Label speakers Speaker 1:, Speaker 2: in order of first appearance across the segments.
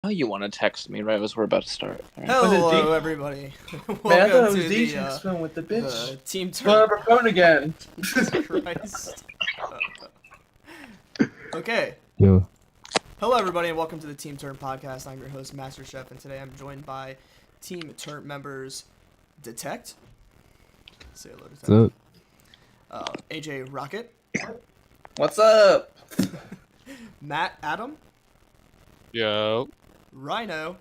Speaker 1: Oh, you want to text me right as we're about to start. All right.
Speaker 2: Was it
Speaker 3: Hello,
Speaker 2: D?
Speaker 3: everybody.
Speaker 2: Man, I thought
Speaker 3: Welcome
Speaker 2: it
Speaker 3: to
Speaker 2: was D
Speaker 3: the
Speaker 2: Jackson with the bitch.
Speaker 3: Team
Speaker 2: Pull
Speaker 3: TurnT.
Speaker 2: up her phone again.
Speaker 3: Jesus Christ. Okay.
Speaker 4: Yo,
Speaker 3: Hello, everybody, and welcome to the Team TurnT podcast. I'm your host, MasterChef, and today I'm joined by Team TurnT members Detect. Say hello, Detect.
Speaker 4: what's up?
Speaker 3: AJ Rocket,
Speaker 2: What's up?
Speaker 3: Matt Adam,
Speaker 5: Yo.
Speaker 3: Rhino,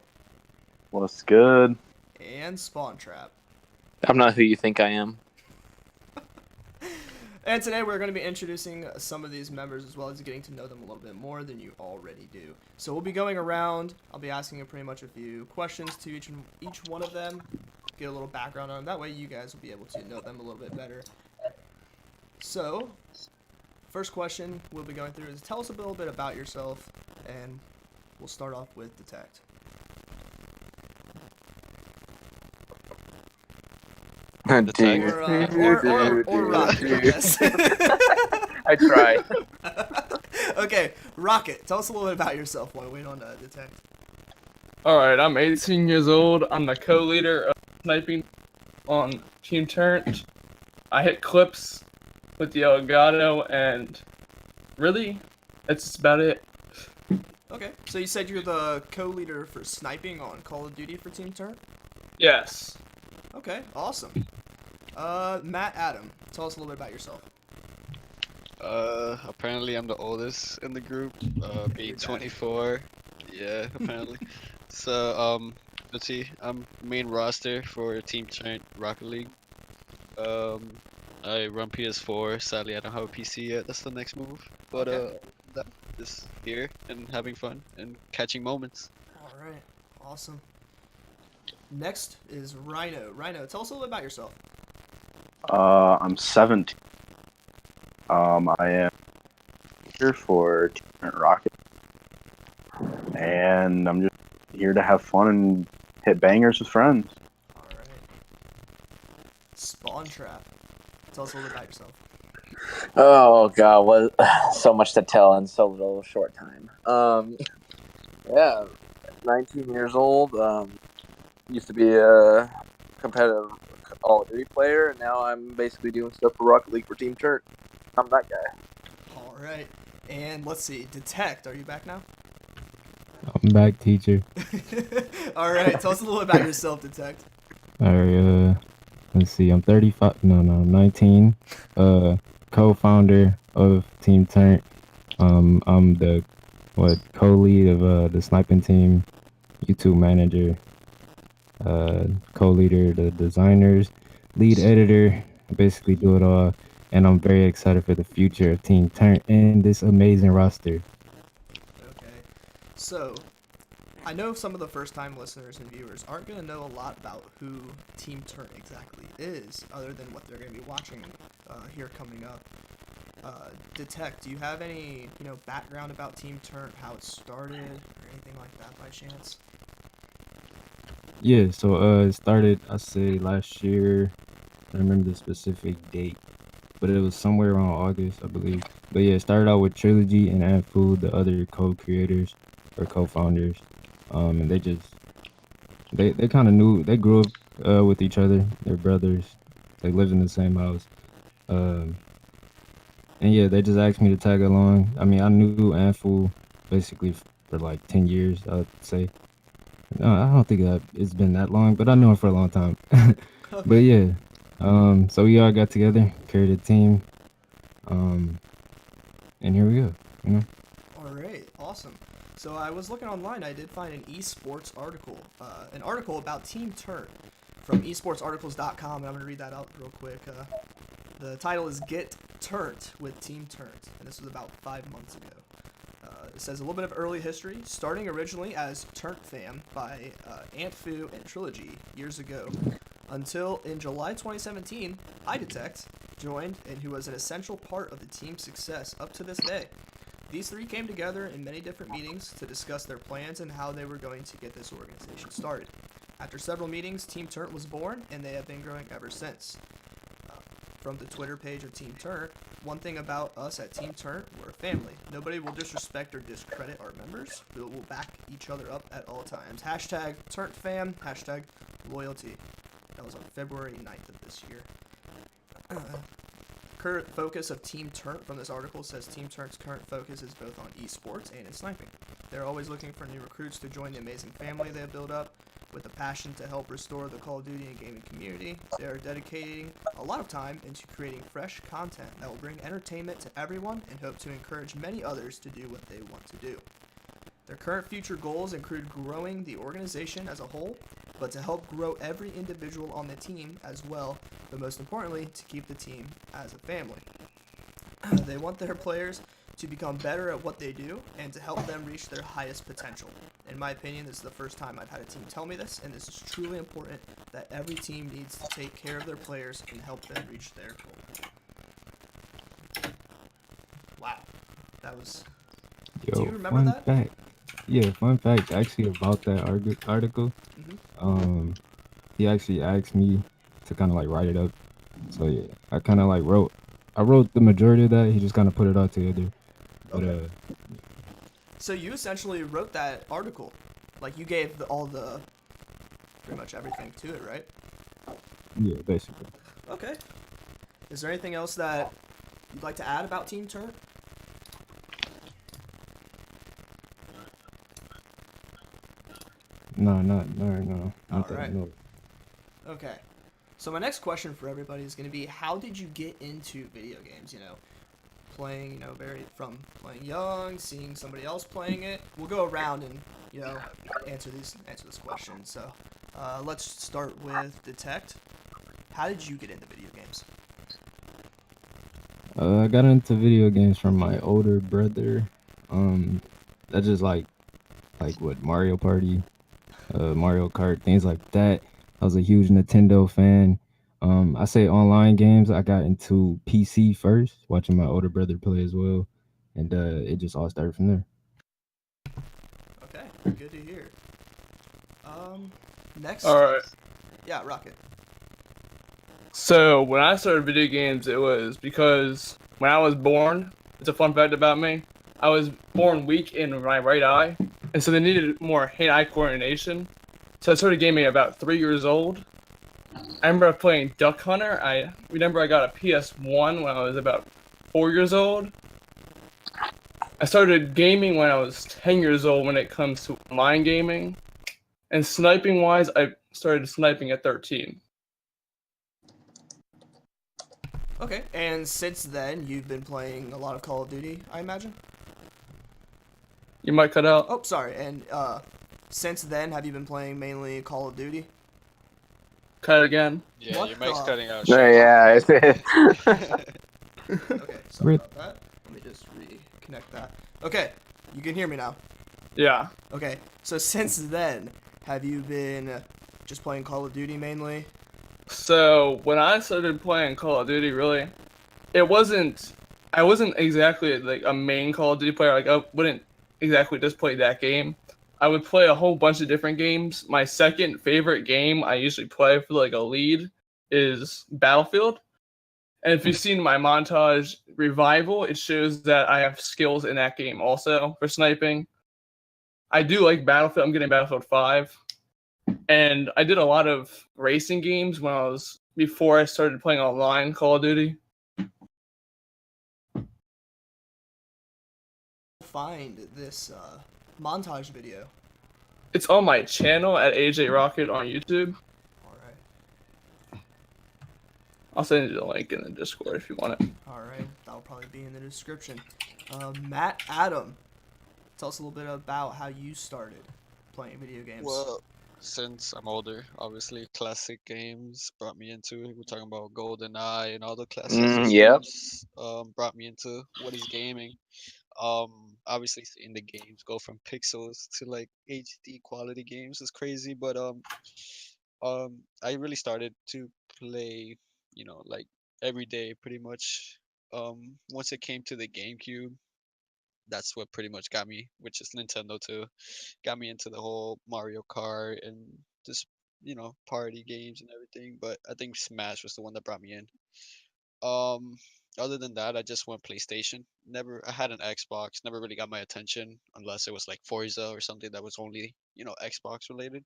Speaker 6: What's good?
Speaker 3: and Spawn Trap.
Speaker 1: I'm not who you think I am.
Speaker 3: And today we're going to be introducing some of these members as well as getting to know them a little bit more than you already do. So we'll be going around. I'll be asking pretty much a few questions to each one of them, get a little background on them. That way you guys will be able to know them a little bit better. So, first question we'll be going through is tell us a little bit about yourself, and we'll start off with Detect.
Speaker 1: Dude.
Speaker 3: Or Rocket, I guess.
Speaker 1: I tried.
Speaker 3: Okay, Rocket, tell us a little bit about yourself while we wait on Detect.
Speaker 2: Alright, I'm 18 years old. I'm the co-leader of Sniping on Team TurnT. I hit clips with the Elgato, and really, that's just about it.
Speaker 3: Okay, so you said you're the co-leader for sniping on Call of Duty for Team TurnT?
Speaker 2: Yes.
Speaker 3: Okay, awesome. Matt Adam, tell us a little bit about yourself.
Speaker 5: Apparently I'm the oldest in the group, being 24. Yeah, apparently. So, let's see, I'm main roster for Team TurnT Rocket League. I run PS4. Sadly, I don't have a PC yet. That's the next move. But,
Speaker 3: Okay.
Speaker 5: that is here and having fun and catching moments.
Speaker 3: Alright, awesome. Next is Rhino. Rhino, tell us a little bit about yourself.
Speaker 6: I'm 17. I am here for Team Rocket, and I'm just here to have fun and hit bangers with friends.
Speaker 3: Alright. Spawn Trap, tell us a little bit about yourself.
Speaker 1: Oh god, what so much to tell in so little short time. Yeah, 19 years old. Used to be a competitive Call of Duty player, and now I'm basically doing stuff for Rocket League for Team TurnT. I'm that guy.
Speaker 3: Alright, and let's see, Detect, are you back now?
Speaker 4: I'm back, teacher.
Speaker 3: Alright, tell us a little bit about yourself, Detect.
Speaker 4: Alright, let's see. I'm 35. No, 19. Co-founder of Team TurnT. I'm the co-lead of the Sniping Team, YouTube manager, co-leader, the designers, lead editor. I basically do it all, and I'm very excited for the future of Team TurnT and this amazing roster.
Speaker 3: Okay, so I know some of the first-time listeners and viewers aren't going to know a lot about who Team TurnT exactly is, other than what they're going to be watching here coming up. Detect, do you have any background about Team TurnT, how it started, or anything like that by chance?
Speaker 4: Yeah, so it started, I say, last year. I don't remember the specific date, but it was somewhere around August, I believe. But yeah, it started out with Trillogie and Antfu, the other co-creators or co-founders. And they kind of knew, they grew up with each other. They're brothers. They lived in the same house. Um, and yeah, they just asked me to tag along. I mean, I knew Antfu basically for like 10 years, I'd say. No, I don't think that it's been that long, but I know him for a long time. But
Speaker 3: Okay.
Speaker 4: yeah, so we all got together, created a team, and here we go. You know,
Speaker 3: Alright, awesome. So I was looking online, I did find an eSports article, an article about Team TurnT from esportsarticles.com, and I'm going to read that out real quick. The title is Get TurnT with Team TurnT, and this was about 5 months ago. It says a little bit of early history, starting originally as TurnT Fam by Antfu and Trillogie years ago, until in July 2017, iDetect joined and who was an essential part of the team's success up to this day. These three came together in many different meetings to discuss their plans and how they were going to get this organization started. After several meetings, Team TurnT was born, and they have been growing ever since. from the Twitter page of Team TurnT, one thing about us at Team TurnT, we're a family. Nobody will disrespect or discredit our members, but we'll back each other up at all times. Hashtag TurnTFam, hashtag loyalty. That was on February 9th of this year. Current focus of Team TurnT from this article says Team TurnT's current focus is both on esports and in sniping. They're always looking for new recruits to join the amazing family they have built up. With a passion to help restore the Call of Duty and gaming community, they are dedicating a lot of time into creating fresh content that will bring entertainment to everyone and hope to encourage many others to do what they want to do. Their current future goals include growing the organization as a whole, but to help grow every individual on the team as well, but most importantly, to keep the team as a family. They want their players to become better at what they do and to help them reach their highest potential. In my opinion, this is the first time I've had a team tell me this, and this is truly important that every team needs to take care of their players and help them reach their goal. Wow. That was...
Speaker 4: Yo,
Speaker 3: Do you remember
Speaker 4: fun
Speaker 3: that?
Speaker 4: fact. Yeah, fun fact actually about that article.
Speaker 3: Mhm.
Speaker 4: He actually asked me to kind of like write it up. So yeah, I kind of like wrote the majority of that. He just kind of put it all together. But
Speaker 3: Okay. So you essentially wrote that article. Like, you gave pretty much everything to it, right?
Speaker 4: yeah, basically.
Speaker 3: Okay. Is there anything else that you'd like to add about Team TurnT?
Speaker 4: No, not right now. Not that I
Speaker 3: Alright.
Speaker 4: know of.
Speaker 3: Okay. So my next question for everybody is going to be, how did you get into video games? You know, playing, from playing young, seeing somebody else playing it. We'll go around and, answer this question. So, let's start with Detect. How did you get into video games?
Speaker 4: I got into video games from my older brother. That just like what Mario Party, Mario Kart, things like that. I was a huge Nintendo fan. I say online games. I got into PC first, watching my older brother play as well, and it just all started from there.
Speaker 3: Okay, good to hear. Next.
Speaker 2: Alright.
Speaker 3: Yeah, Rocket.
Speaker 2: So when I started video games, it was because when I was born, it's a fun fact about me, I was born weak in my right eye, and so they needed more hand-eye coordination. So I started gaming at about 3 years old. I remember playing Duck Hunter. I remember I got a PS1 when I was about 4 years old. I started gaming when I was 10 years old when it comes to online gaming. And sniping-wise, I started sniping at 13.
Speaker 3: Okay, and since then, you've been playing a lot of Call of Duty, I imagine?
Speaker 2: You might cut out.
Speaker 3: Oh, sorry, and since then, have you been playing mainly Call of Duty?
Speaker 2: Cut it again.
Speaker 5: Yeah,
Speaker 3: What
Speaker 5: your mic's
Speaker 3: the-
Speaker 5: cutting out.
Speaker 6: Yeah, it's
Speaker 3: Okay, sorry about that. Let me just reconnect that. Okay, you can hear me now.
Speaker 2: Yeah.
Speaker 3: Okay, so since then, have you been just playing Call of Duty mainly?
Speaker 2: So when I started playing Call of Duty, really, I wasn't exactly like a main Call of Duty player. Like I wouldn't exactly just play that game. I would play a whole bunch of different games. My second favorite game I usually play for like a lead is Battlefield. And if you've seen my montage Revival, it shows that I have skills in that game also for sniping. I do like Battlefield. I'm getting Battlefield 5. And I did a lot of racing games before I started playing online Call of Duty.
Speaker 3: Find this montage video.
Speaker 2: It's on my channel at AJ Rocket on YouTube.
Speaker 3: Alright.
Speaker 2: I'll send you the link in the Discord if you want it.
Speaker 3: Alright, that'll probably be in the description. Matt Adam, tell us a little bit about how you started playing video games.
Speaker 5: Well, since I'm older, obviously classic games brought me into it. We're talking about GoldenEye and all the classic
Speaker 6: yep.
Speaker 5: systems. Brought me into what is gaming. Obviously seeing the games go from pixels to like HD quality games is crazy. But I really started to play, like every day pretty much. Once it came to the GameCube, that's what pretty much got me, which is Nintendo too, got me into the whole Mario Kart and just party games and everything. But I think Smash was the one that brought me in. Other than that, I just went PlayStation. Never, I had an Xbox. Never really got my attention unless it was like Forza or something that was only Xbox related.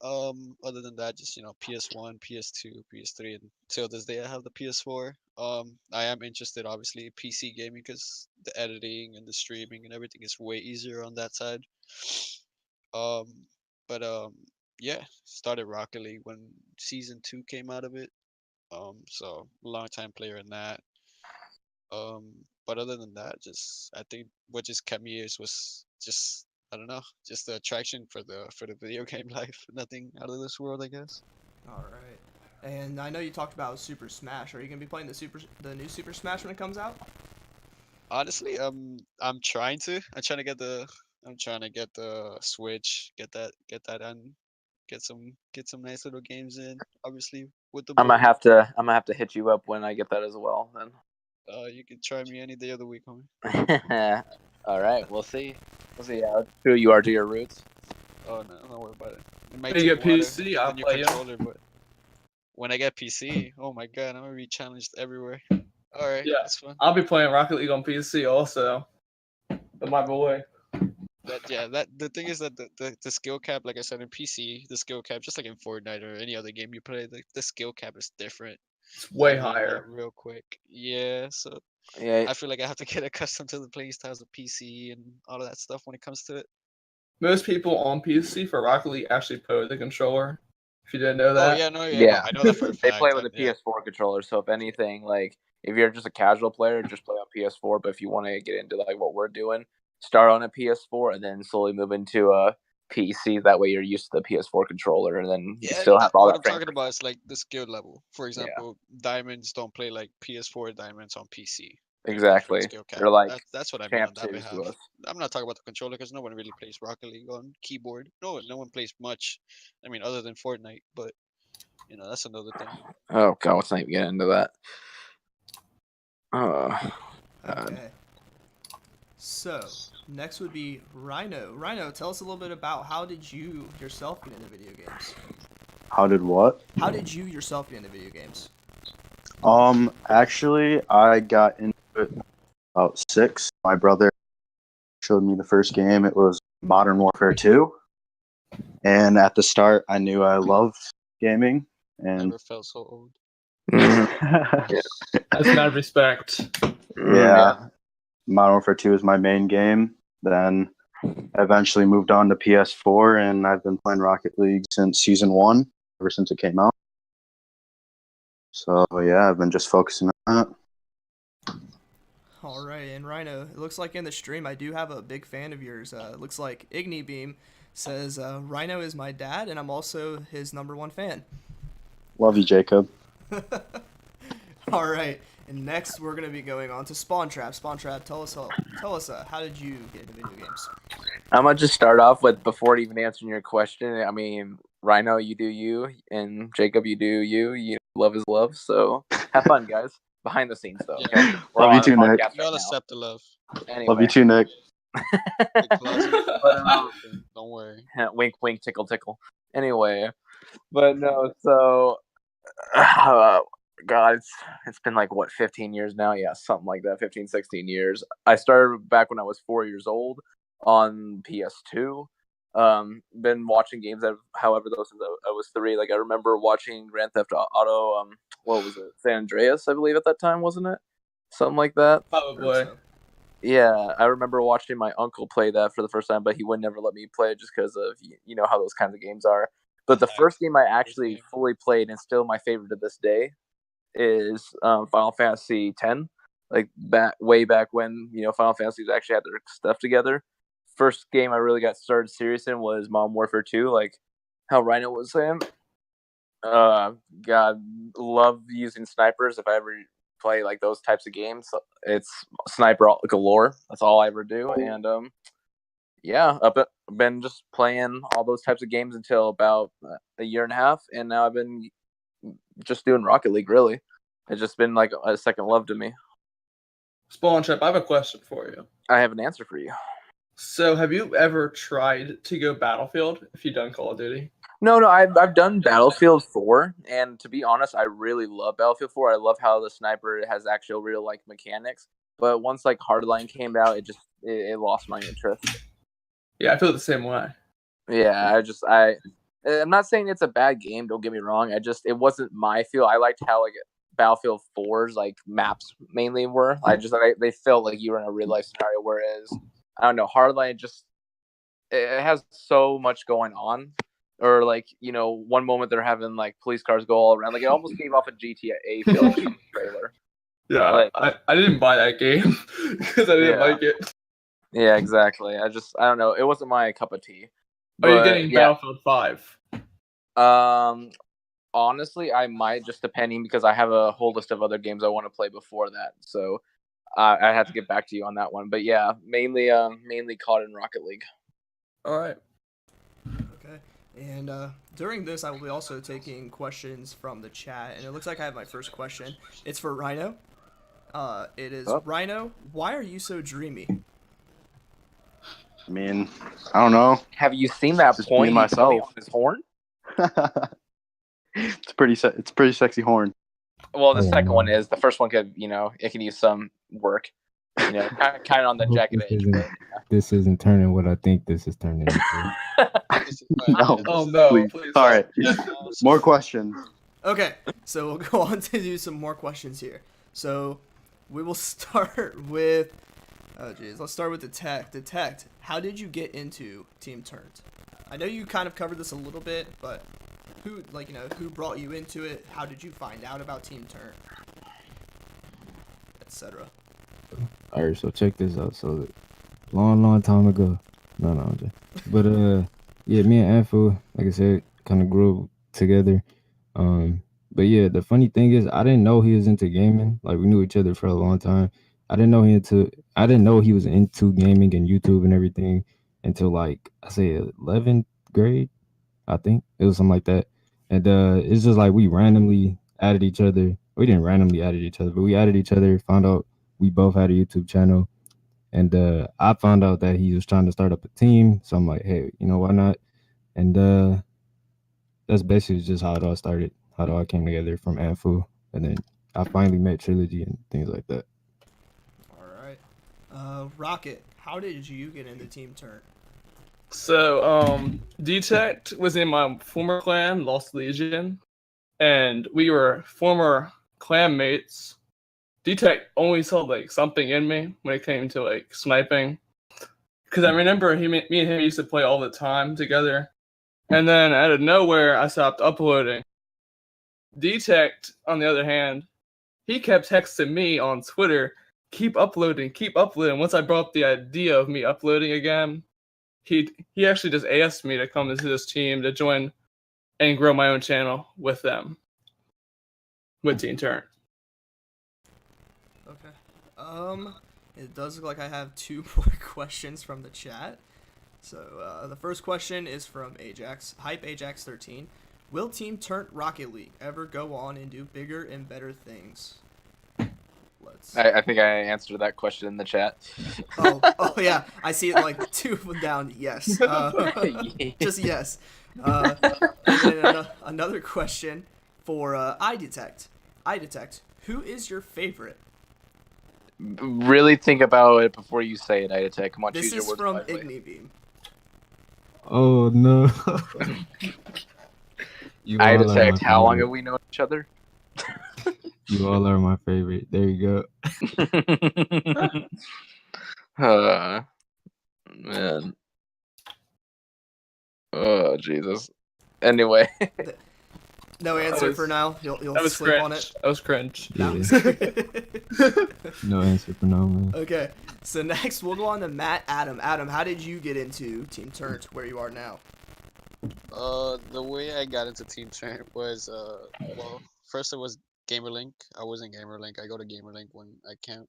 Speaker 5: Other than that, just PS1, PS2, PS3, and till this day I have the PS4. I am interested obviously in PC gaming because the editing and the streaming and everything is way easier on that side. Um, but yeah, started Rocket League when season 2 came out of it. So long time player in that. Um, but other than that, just I think what just kept me is was just I don't know, just the attraction for the video game life. Nothing out of this world, I guess.
Speaker 3: All right. And I know you talked about Super Smash. Are you gonna be playing the new Super Smash when it comes out?
Speaker 5: Honestly, I'm trying to. I'm trying to get the Switch, get that on, get some nice little games in. Obviously with the
Speaker 1: I'm gonna
Speaker 5: board.
Speaker 1: have to hit you up when I get that as well. Then.
Speaker 5: You can try me any day of the week, homie.
Speaker 1: All right, we'll see. We'll see how true you are to your roots.
Speaker 5: Oh no, don't worry about it. It might
Speaker 2: When you
Speaker 5: take
Speaker 2: get
Speaker 5: water
Speaker 2: PC, I'll
Speaker 5: than your
Speaker 2: play you.
Speaker 5: controller, but when I get PC, oh my god, I'm gonna be challenged everywhere. All right,
Speaker 2: Yeah,
Speaker 5: that's fun.
Speaker 2: I'll be playing Rocket League on PC also. But my boy.
Speaker 5: That the thing is that the skill cap, like I said in PC, the skill cap, just like in Fortnite or any other game you play, the skill cap is different.
Speaker 2: It's way
Speaker 5: You learn that
Speaker 2: higher.
Speaker 5: real quick. Yeah, so
Speaker 1: Yeah,
Speaker 5: I feel like I have to get accustomed to the play styles of PC and all of that stuff when it comes to it.
Speaker 2: Most people on PC for Rocket League actually play with the controller. If you didn't know
Speaker 5: Oh
Speaker 2: that.
Speaker 5: yeah, no, yeah, no,
Speaker 1: yeah.
Speaker 5: I know that for a
Speaker 1: They play
Speaker 5: fact.
Speaker 1: with a
Speaker 5: Yeah,
Speaker 1: PS4 controller, so if anything, like if you're just a casual player, just play on PS4. But if you want to get into like what we're doing, start on a PS4 and then slowly move into a PC. That way, you're used to the PS4 controller, and then you
Speaker 5: yeah,
Speaker 1: still have all
Speaker 5: what
Speaker 1: that
Speaker 5: I'm
Speaker 1: frame.
Speaker 5: talking about is like the skill level. For
Speaker 1: Yeah,
Speaker 5: example, diamonds don't play like PS4 diamonds on PC. There's different
Speaker 1: exactly.
Speaker 5: skill
Speaker 1: They're
Speaker 5: cap.
Speaker 1: like
Speaker 5: That's what I mean
Speaker 1: champ
Speaker 5: on that
Speaker 1: twos to
Speaker 5: behalf.
Speaker 1: us.
Speaker 5: I'm not talking about the controller because no one really plays Rocket League on keyboard. No one plays much. I mean, other than Fortnite, but that's another thing.
Speaker 1: Oh god, let's not even get into that. Oh god.
Speaker 3: Okay. So next would be Rhino. Rhino, tell us a little bit about how did you yourself get into video games?
Speaker 6: How did what?
Speaker 3: How did you yourself get into video games?
Speaker 6: Actually, I got into it about 6. My brother showed me the first game. It was Modern Warfare 2. And at the start, I knew I loved gaming. And
Speaker 5: Never felt so old.
Speaker 2: That's mad respect.
Speaker 6: yeah, Modern Warfare 2 is my main game. Then I eventually moved on to PS4, and I've been playing Rocket League since Season 1, ever since it came out. So, yeah, I've been just focusing on that.
Speaker 3: All right, and Rhino, it looks like in the stream I do have a big fan of yours. It looks like Ignibeam says Rhino is my dad, and I'm also his #1 fan.
Speaker 6: Love you, Jacob.
Speaker 3: All right, and next we're gonna be going on to Spawn Trap. Spawn Trap, tell us how did you get into video games?
Speaker 1: I'm gonna just start off with before even answering your question. I mean, Rhino, you do you, and Jacob, you do you. Love is love. So have fun, guys. Behind the scenes, though. Okay?
Speaker 5: Yeah.
Speaker 1: We're
Speaker 6: Love you
Speaker 1: on
Speaker 6: too,
Speaker 1: a
Speaker 6: Nick.
Speaker 1: podcast
Speaker 5: You all
Speaker 1: right now.
Speaker 5: accept the love.
Speaker 1: Anyway.
Speaker 6: Love you too, Nick.
Speaker 5: The closet.
Speaker 1: But,
Speaker 5: Don't worry.
Speaker 1: wink, wink, tickle, tickle. Anyway, but no. So, God, it's been like what 15 years now. Yeah, something like that. 15, 16 years. I started back when I was 4 years old on PS2. Been watching games however those since I was 3. Like I remember watching Grand Theft Auto. What was it? San Andreas, I believe at that time, wasn't it? Something like that.
Speaker 2: Probably.
Speaker 3: So.
Speaker 1: Yeah, I remember watching my uncle play that for the first time, but he would never let me play it just because of how those kinds of games are. But the first game I actually fully played, and still my favorite to this day, is Final Fantasy X. Like way back when Final Fantasies actually had their stuff together. First game I really got started serious in was Modern Warfare 2, like how Rhino was saying. God, love using snipers. If I ever play like those types of games, it's sniper galore. That's all I ever do. And yeah, I've been just playing all those types of games until about a year and a half, and now I've been just doing Rocket League. Really, it's just been like a second love to me.
Speaker 2: Spawn Trap, I have a question for you.
Speaker 1: I have an answer for you.
Speaker 2: So, have you ever tried to go Battlefield if you've done Call of Duty?
Speaker 1: No, I've done Battlefield 4, and to be honest, I really love Battlefield 4. I love how the sniper has actual real like mechanics. But once like Hardline came out, it lost my interest.
Speaker 2: Yeah, I feel the same way.
Speaker 1: Yeah, I'm not saying it's a bad game. Don't get me wrong. It wasn't my feel. I liked how like Battlefield 4's like maps mainly were. They felt like you were in a real life scenario. Whereas I don't know, Hardline it has so much going on. Or like, one moment they're having like police cars go all around. Like it almost gave off a GTA feel in the trailer.
Speaker 2: Yeah,
Speaker 1: Like,
Speaker 2: I didn't buy that game because I didn't like it.
Speaker 1: Yeah, exactly. I don't know. It wasn't my cup of tea.
Speaker 2: Are you
Speaker 1: But,
Speaker 2: getting Battlefield 5?
Speaker 1: Honestly, I might, just depending, because I have a whole list of other games I want to play before that. So I have to get back to you on that one. But yeah, mainly caught in Rocket League.
Speaker 2: All right.
Speaker 3: Okay. And during this, I will be also taking questions from the chat. And it looks like I have my first question. It's for Rhino. It is, Rhino, why are you so dreamy?
Speaker 6: I mean, I don't know.
Speaker 1: Have you seen that
Speaker 6: Just
Speaker 1: point
Speaker 6: being
Speaker 1: he's pointing
Speaker 6: myself.
Speaker 1: on his horn?
Speaker 6: It's a pretty sexy horn.
Speaker 1: Well, the second one is. The first one could, it could use some work. Kind of on the jacket edge.
Speaker 4: This isn't turning what I think this is turning into.
Speaker 6: No.
Speaker 2: Oh no!
Speaker 6: Please. All right. More questions.
Speaker 3: Okay, so we'll go on to do some more questions here. So we will start with, let's start with Detect. How did you get into Team TurnT? I know you kind of covered this a little bit, but who brought you into it? How did you find out about Team TurnT, etc.?
Speaker 4: All right, so check this out. So long time ago. No, I'm just. But yeah, me and Antfu, like I said, kind of grew up together. But yeah, the funny thing is, I didn't know he was into gaming. Like we knew each other for a long time. I didn't know he was into gaming and YouTube and everything until like I say 11th grade. I think it was something like that. And it's just like we randomly added each other. We didn't randomly added each other, but we added each other. Found out we both had a YouTube channel, and I found out that he was trying to start up a team. So I'm like, hey, why not? And that's basically just how it all started. How it all came together from Antfu, and then I finally met Trillogie and things like that.
Speaker 3: All right. Rocket, how did you get into Team TurnT?
Speaker 2: So, Detect was in my former clan, Lost Legion, and we were former clan mates. Detect only saw like something in me when it came to like sniping, because I remember me and him used to play all the time together, and then out of nowhere I stopped uploading. Detect, on the other hand, he kept texting me on Twitter, keep uploading. Once I brought up the idea of me uploading again, he actually just asked me to come into this team to join and grow my own channel with them, with Team TurnT.
Speaker 3: Okay. It does look like I have two more questions from the chat. So the first question is from Hype Ajax 13. Will Team TurnT Rocket League ever go on and do bigger and better things?
Speaker 1: I think I answered that question in the chat.
Speaker 3: Oh yeah, I see it like two down. Yes, just yes. And then another question for iDetect. iDetect, who is your favorite?
Speaker 1: Really think about it before you say it, iDetect. Come on,
Speaker 3: this
Speaker 1: choose your
Speaker 3: is
Speaker 1: words
Speaker 3: from
Speaker 1: wisely.
Speaker 3: Ignibeam.
Speaker 4: Oh no.
Speaker 1: iDetect, how long have we known each other?
Speaker 4: You all are my favorite. There you
Speaker 1: go. Man. Oh, Jesus. Anyway.
Speaker 3: No answer for now. You'll sleep
Speaker 2: cringe.
Speaker 3: on it.
Speaker 2: That was cringe.
Speaker 4: Yeah. No answer for now, man.
Speaker 3: Okay, so next we'll go on to Matt Adam. Adam, how did you get into Team TurnT where you are now?
Speaker 5: The way I got into Team TurnT was well, first it was GamerLink. I was in GamerLink. I go to GamerLink when I can't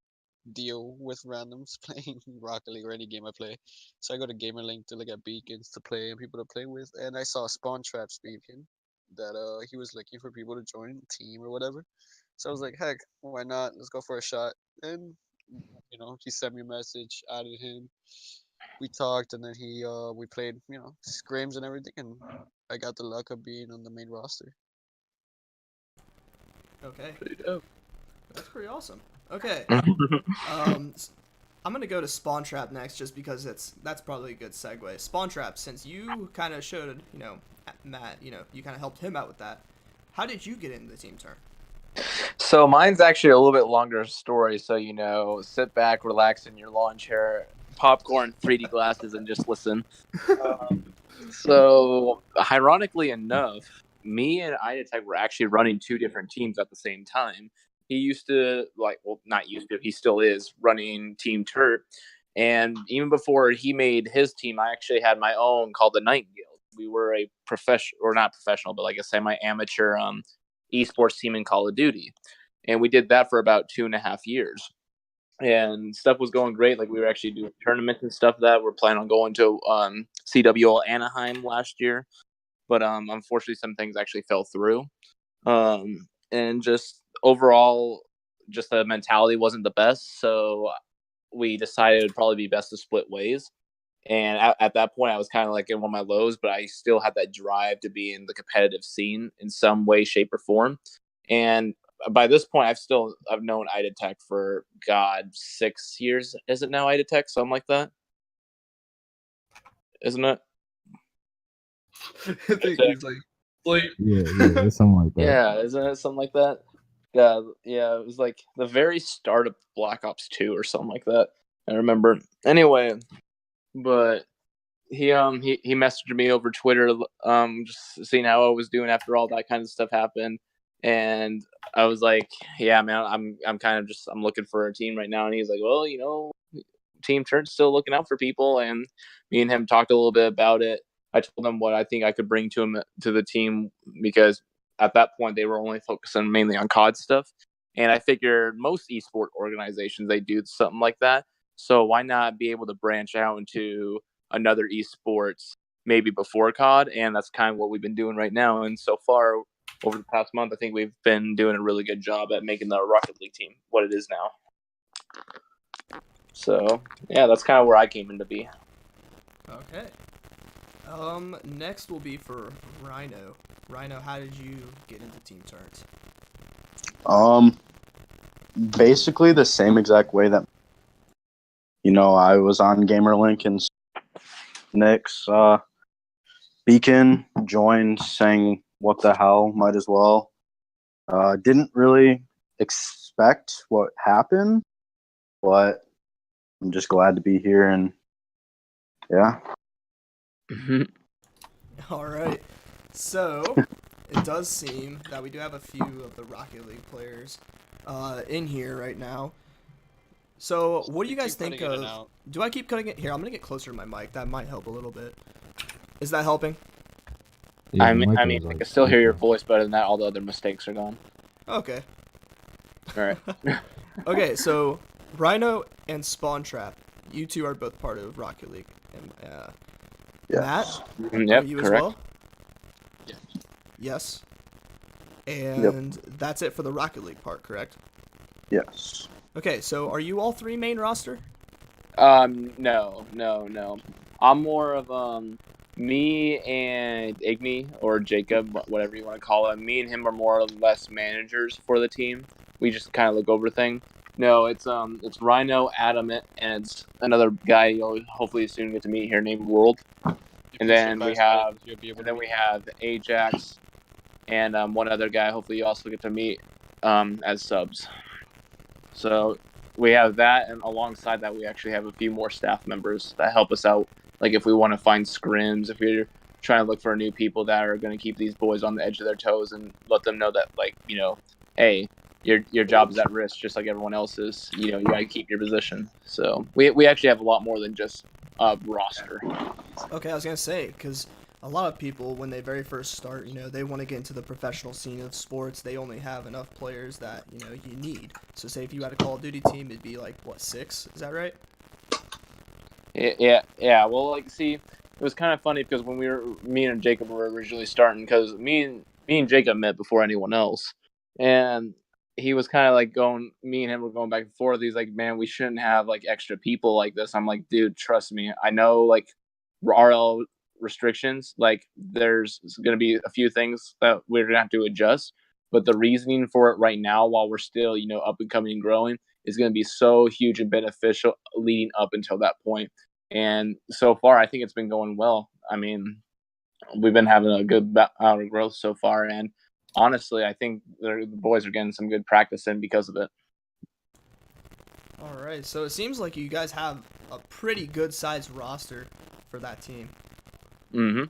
Speaker 5: deal with randoms playing Rocket League or any game I play. So I go to GamerLink to look at beacons to play and people to play with, and I saw Spawn Trap's beacon that he was looking for people to join the team or whatever. So I was like, heck, why not? Let's go for a shot. And he sent me a message, added him, we talked, and then we played, scrims and everything, and I got the luck of being on the main roster.
Speaker 3: Okay,
Speaker 2: Pretty dope.
Speaker 3: that's pretty awesome. Okay, I'm gonna go to Spawn Trap next, just because that's probably a good segue. Spawn Trap, since you kind of showed, Matt, you kind of helped him out with that. How did you get into the team turn?
Speaker 1: So mine's actually a little bit longer story. So, sit back, relax in your lawn chair, popcorn, 3D glasses, and just listen. So, ironically enough, me and iDetect were actually running two different teams at the same time. He used to, not used to, he still is running Team TurnT. And even before he made his team, I actually had my own called the Night Guild. We were a professional, or not professional, but like a semi-amateur eSports team in Call of Duty. And we did that for about 2.5 years. And stuff was going great. Like, we were actually doing tournaments and stuff that we're planning on going to CWL Anaheim last year. But unfortunately, some things actually fell through. And just overall, just the mentality wasn't the best. So we decided it would probably be best to split ways. And at that point, I was kind of like in one of my lows, but I still had that drive to be in the competitive scene in some way, shape, or form. And by this point, I've known iDetect for 6 years. Is it now iDetect? Something like that, isn't it?
Speaker 2: I think he's like sleep.
Speaker 4: Yeah, it's something like that.
Speaker 1: Yeah, isn't it something like that? Yeah. It was like the very start of Black Ops 2 or something like that. I remember. Anyway, but he messaged me over Twitter, just seeing how I was doing after all that kind of stuff happened, and I was like, yeah, man, I'm kind of just I'm looking for a team right now, and he's like, well, Team TurnT's still looking out for people, and me and him talked a little bit about it. I told him what I think I could bring to the team, because at that point they were only focusing mainly on COD stuff, and I figured most esport organizations, they do something like that. So why not be able to branch out into another esports maybe before COD? And that's kind of what we've been doing right now. And so far, over the past month, I think we've been doing a really good job at making the Rocket League team what it is now. So yeah, that's kind of where I came in to be.
Speaker 3: Okay. Next will be for Rhino. Rhino, how did you get into Team TurnT?
Speaker 6: Basically the same exact way that I was on GamerLink and Nick's Beacon, joined, saying what the hell, might as well. Didn't really expect what happened, but I'm just glad to be here, and yeah.
Speaker 3: All right. So, it does seem that we do have a few of the Rocket League players in here right now. So, what do you guys think of... Do I keep cutting it? Here, I'm going to get closer to my mic. That might help a little bit. Is that helping?
Speaker 4: Yeah,
Speaker 1: I mean, I can still hear your voice better than that. All the other mistakes are gone.
Speaker 3: Okay.
Speaker 1: All right.
Speaker 3: Okay, so Rhino and Spawn Trap, you two are both part of Rocket League. And,
Speaker 6: Yes.
Speaker 3: Matt,
Speaker 1: Yep,
Speaker 3: are you
Speaker 1: correct.
Speaker 3: as well?
Speaker 5: Yeah.
Speaker 3: Yes. And that's it for the Rocket League part, correct?
Speaker 6: Yes.
Speaker 3: Okay, so are you all three main roster?
Speaker 1: No. I'm more of me and Igni, or Jacob, whatever you want to call him. Me and him are more or less managers for the team. We just kind of look over things. No, it's Rhino, Adam, and it's another guy you'll hopefully soon get to meet here named World. And then we have Ajax and one other guy hopefully you also get to meet as subs. So we have that, and alongside that we actually have a few more staff members that help us out. Like if we want to find scrims, if we're trying to look for new people that are going to keep these boys on the edge of their toes and let them know that, like, hey, your job is at risk just like everyone else's. You got to keep your position. So we actually have a lot more than just a roster.
Speaker 3: Okay, I was going to say, because a lot of people, when they very first start, they want to get into the professional scene of sports. They only have enough players that, you need. So say if you had a Call of Duty team, it'd be like, what, 6? Is that right?
Speaker 1: Yeah. Well, see, it was kind of funny because when me and Jacob were originally starting, because me and Jacob met before anyone else, and he was kind of like going. Me and him were going back and forth. He's like, "Man, we shouldn't have like extra people like this." I'm like, "Dude, trust me. I know like RL restrictions. Like, there's going to be a few things that we're going to have to adjust, but the reasoning for it right now, while we're still up and coming and growing, is going to be so huge and beneficial leading up until that point. And so far, I think it's been going well. I mean, we've been having a good amount of growth so far, and honestly, I think the boys are getting some good practice in because of it.
Speaker 3: All right, so it seems like you guys have a pretty good sized roster for that team.
Speaker 1: Mm-hmm.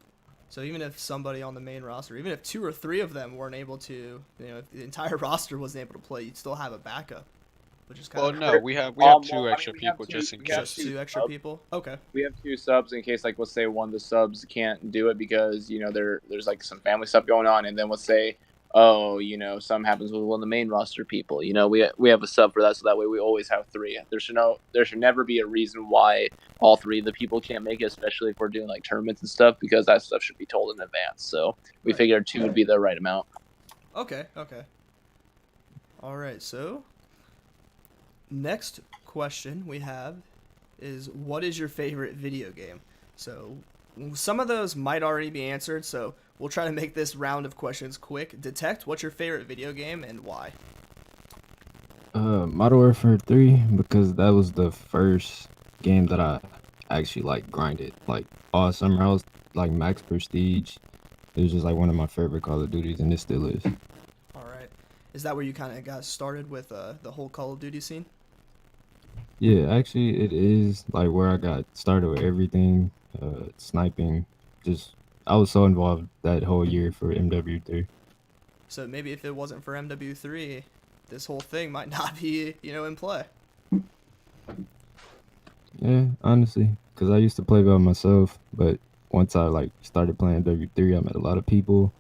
Speaker 3: So even if somebody on the main roster, even if 2 or 3 of them weren't able to, if the entire roster wasn't able to play, you'd still have a backup, which is kind
Speaker 5: Well,
Speaker 3: of
Speaker 5: no, we have
Speaker 1: well,
Speaker 5: two
Speaker 1: I
Speaker 5: extra
Speaker 1: mean, we have
Speaker 5: people
Speaker 1: two-
Speaker 5: just in
Speaker 1: we have
Speaker 3: just
Speaker 5: case.
Speaker 3: 2 extra
Speaker 1: subs.
Speaker 3: people. Okay.
Speaker 1: We have 2 subs in case, like, let's say one of the subs can't do it because there's like some family stuff going on, and then let's say, oh, something happens with one of the main roster people. We have a sub for that, so that way we always have 3. There should never be a reason why all 3 of the people can't make it, especially if we're doing like tournaments and stuff, because that stuff should be told in advance. So we
Speaker 3: Right.
Speaker 1: figured 2 would be the right amount.
Speaker 3: Okay. All right, so next question we have is, what is your favorite video game? So some of those might already be answered, so we'll try to make this round of questions quick. Detect, what's your favorite video game and why?
Speaker 4: Modern Warfare 3, because that was the first game that I actually like grinded. Like all summer, I was like max prestige. It was just like one of my favorite Call of Duties, and it still is.
Speaker 3: All right. Is that where you kind of got started with the whole Call of Duty scene?
Speaker 4: Yeah, actually, it is like where I got started with everything. Sniping, just I was so involved that whole year for MW3.
Speaker 3: So maybe if it wasn't for MW3, this whole thing might not be, in play.
Speaker 4: Yeah, honestly, because I used to play by myself, but once I like started playing W3, I met a lot of people,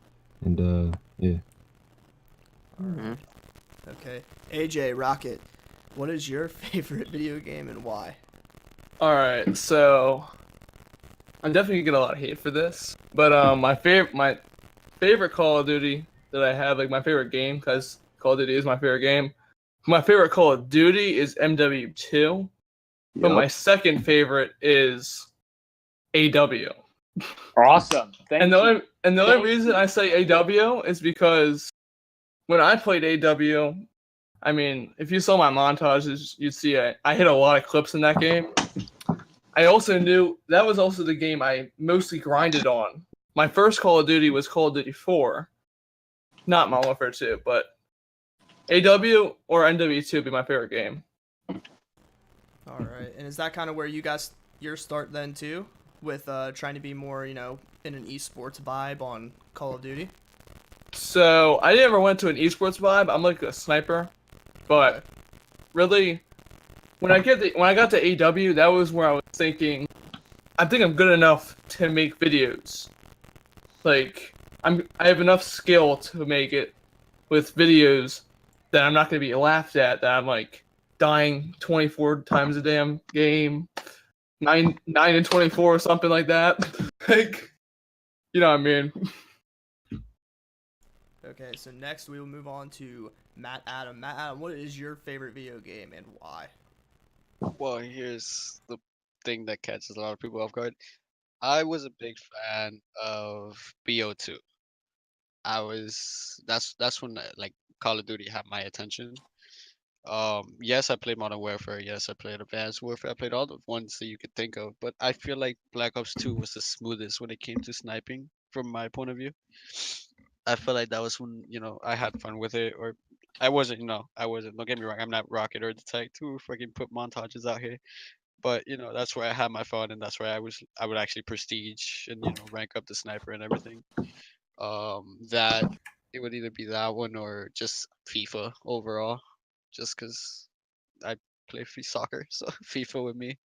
Speaker 4: and yeah.
Speaker 3: All right. Okay. AJ, Rocket, what is your favorite video game and why?
Speaker 2: All right, so I'm definitely gonna get a lot of hate for this, but my favorite Call of Duty that I have, like my favorite game, because Call of Duty is my favorite game. My favorite Call of Duty is MW2, but my second favorite is AW.
Speaker 1: Awesome. Thank you.
Speaker 2: And the only reason I say AW is because when I played AW, I mean, if you saw my montages, you'd see I hit a lot of clips in that game. I also knew that was also the game I mostly grinded on. My first Call of Duty was Call of Duty 4, not Modern Warfare 2, but AW or NW2 would be my favorite game.
Speaker 3: All right. And is that kind of where you got your start then too, with trying to be more, in an esports vibe on Call of Duty?
Speaker 2: So I never went to an esports vibe. I'm like a sniper, but really, when I got to AW, that was where I was thinking, I think I'm good enough to make videos. Like I have enough skill to make it with videos that I'm not gonna be laughed at. That I'm like dying 24 times a damn game, 9 and 24 or something like that. Like, you know what I mean?
Speaker 3: Okay, so next we will move on to Matt Adam. Matt Adam, what is your favorite video game and why?
Speaker 5: Well, here's the thing that catches a lot of people off guard. I was a big fan of BO2. That's when like Call of Duty had my attention. Yes, I played Modern Warfare. Yes, I played Advanced Warfare. I played all the ones that you could think of. But I feel like Black Ops 2 was the smoothest when it came to sniping, from my point of view. I feel like that was when I had fun with it, or I wasn't. I wasn't. Don't get me wrong. I'm not Rocket or Detect to freaking put montages out here. But that's where I had my fun, and that's where I would actually prestige and rank up the sniper and everything. That it would either be that one or just FIFA overall, just because I play free soccer, so FIFA with me.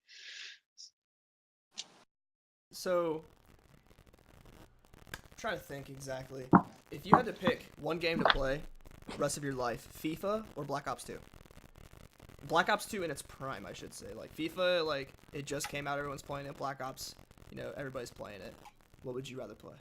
Speaker 3: So, I'm trying to think exactly. If you had to pick one game to play the rest of your life, FIFA or Black Ops 2? Black Ops 2 in its prime, I should say. Like FIFA, like it just came out, everyone's playing it. Black Ops, everybody's playing it. What would you rather play?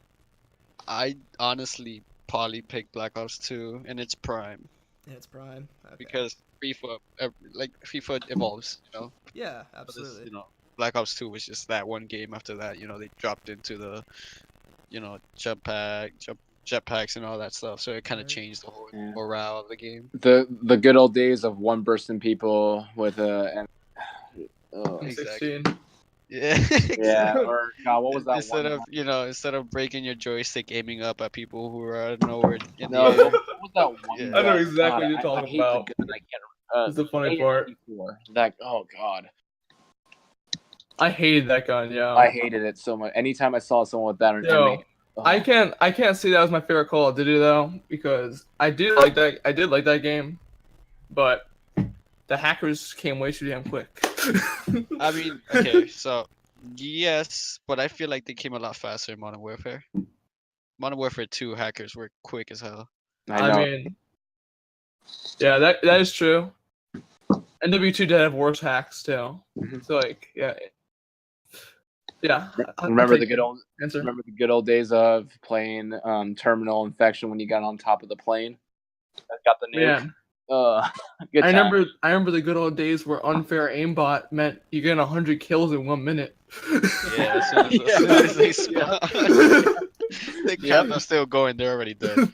Speaker 5: I honestly probably pick Black Ops 2 in its prime.
Speaker 3: In its prime. Okay.
Speaker 5: because FIFA evolves, you know.
Speaker 3: Yeah,
Speaker 5: But this,
Speaker 3: absolutely.
Speaker 5: you know, Black Ops 2 was just that one game. After that, you know, they dropped into the, you know, jetpacks and all that stuff. So it kind of
Speaker 3: Right.
Speaker 5: changed the whole
Speaker 1: Yeah.
Speaker 5: morale of the game.
Speaker 1: The good old days of one person people with a.
Speaker 5: Exactly.
Speaker 2: 16.
Speaker 5: Yeah.
Speaker 1: Yeah,
Speaker 5: exactly.
Speaker 1: or God, what was that
Speaker 5: Instead
Speaker 1: one?
Speaker 5: of instead of breaking your joystick aiming up at people who are out of nowhere in the
Speaker 1: No,
Speaker 5: air.
Speaker 1: what was that one?
Speaker 5: Yeah.
Speaker 2: I know
Speaker 1: gun?
Speaker 2: exactly
Speaker 1: God,
Speaker 2: what you're
Speaker 1: I
Speaker 2: talking
Speaker 1: hate
Speaker 2: about.
Speaker 1: the gun. I can't.
Speaker 2: It's the funny part.
Speaker 1: AN-4. That God,
Speaker 2: I hated that gun, yo.
Speaker 1: I hated it so much. Anytime I saw someone with that on
Speaker 2: Yo,
Speaker 1: enemy,
Speaker 2: I can't say that was my favorite Call of Duty though, because I did like that game, but the hackers came way too damn quick.
Speaker 5: I mean, okay, so yes, but I feel like they came a lot faster in Modern Warfare. Modern Warfare 2 hackers were quick as hell.
Speaker 1: I know.
Speaker 2: mean, yeah, that is true. NW2 did have worse hacks too.
Speaker 1: Mhm.
Speaker 2: So like, yeah. I'll
Speaker 1: Remember
Speaker 2: take
Speaker 1: the good
Speaker 2: your
Speaker 1: old
Speaker 2: answer.
Speaker 1: remember the good old days of playing Terminal Infection when you got on top of the plane. That got the nuke.
Speaker 2: Man,
Speaker 1: Good
Speaker 2: I
Speaker 1: time.
Speaker 2: remember the good old days where unfair aimbot meant you get 100 kills in 1 minute.
Speaker 5: Yeah, as soon as they spawn, they count them still going. They're already dead.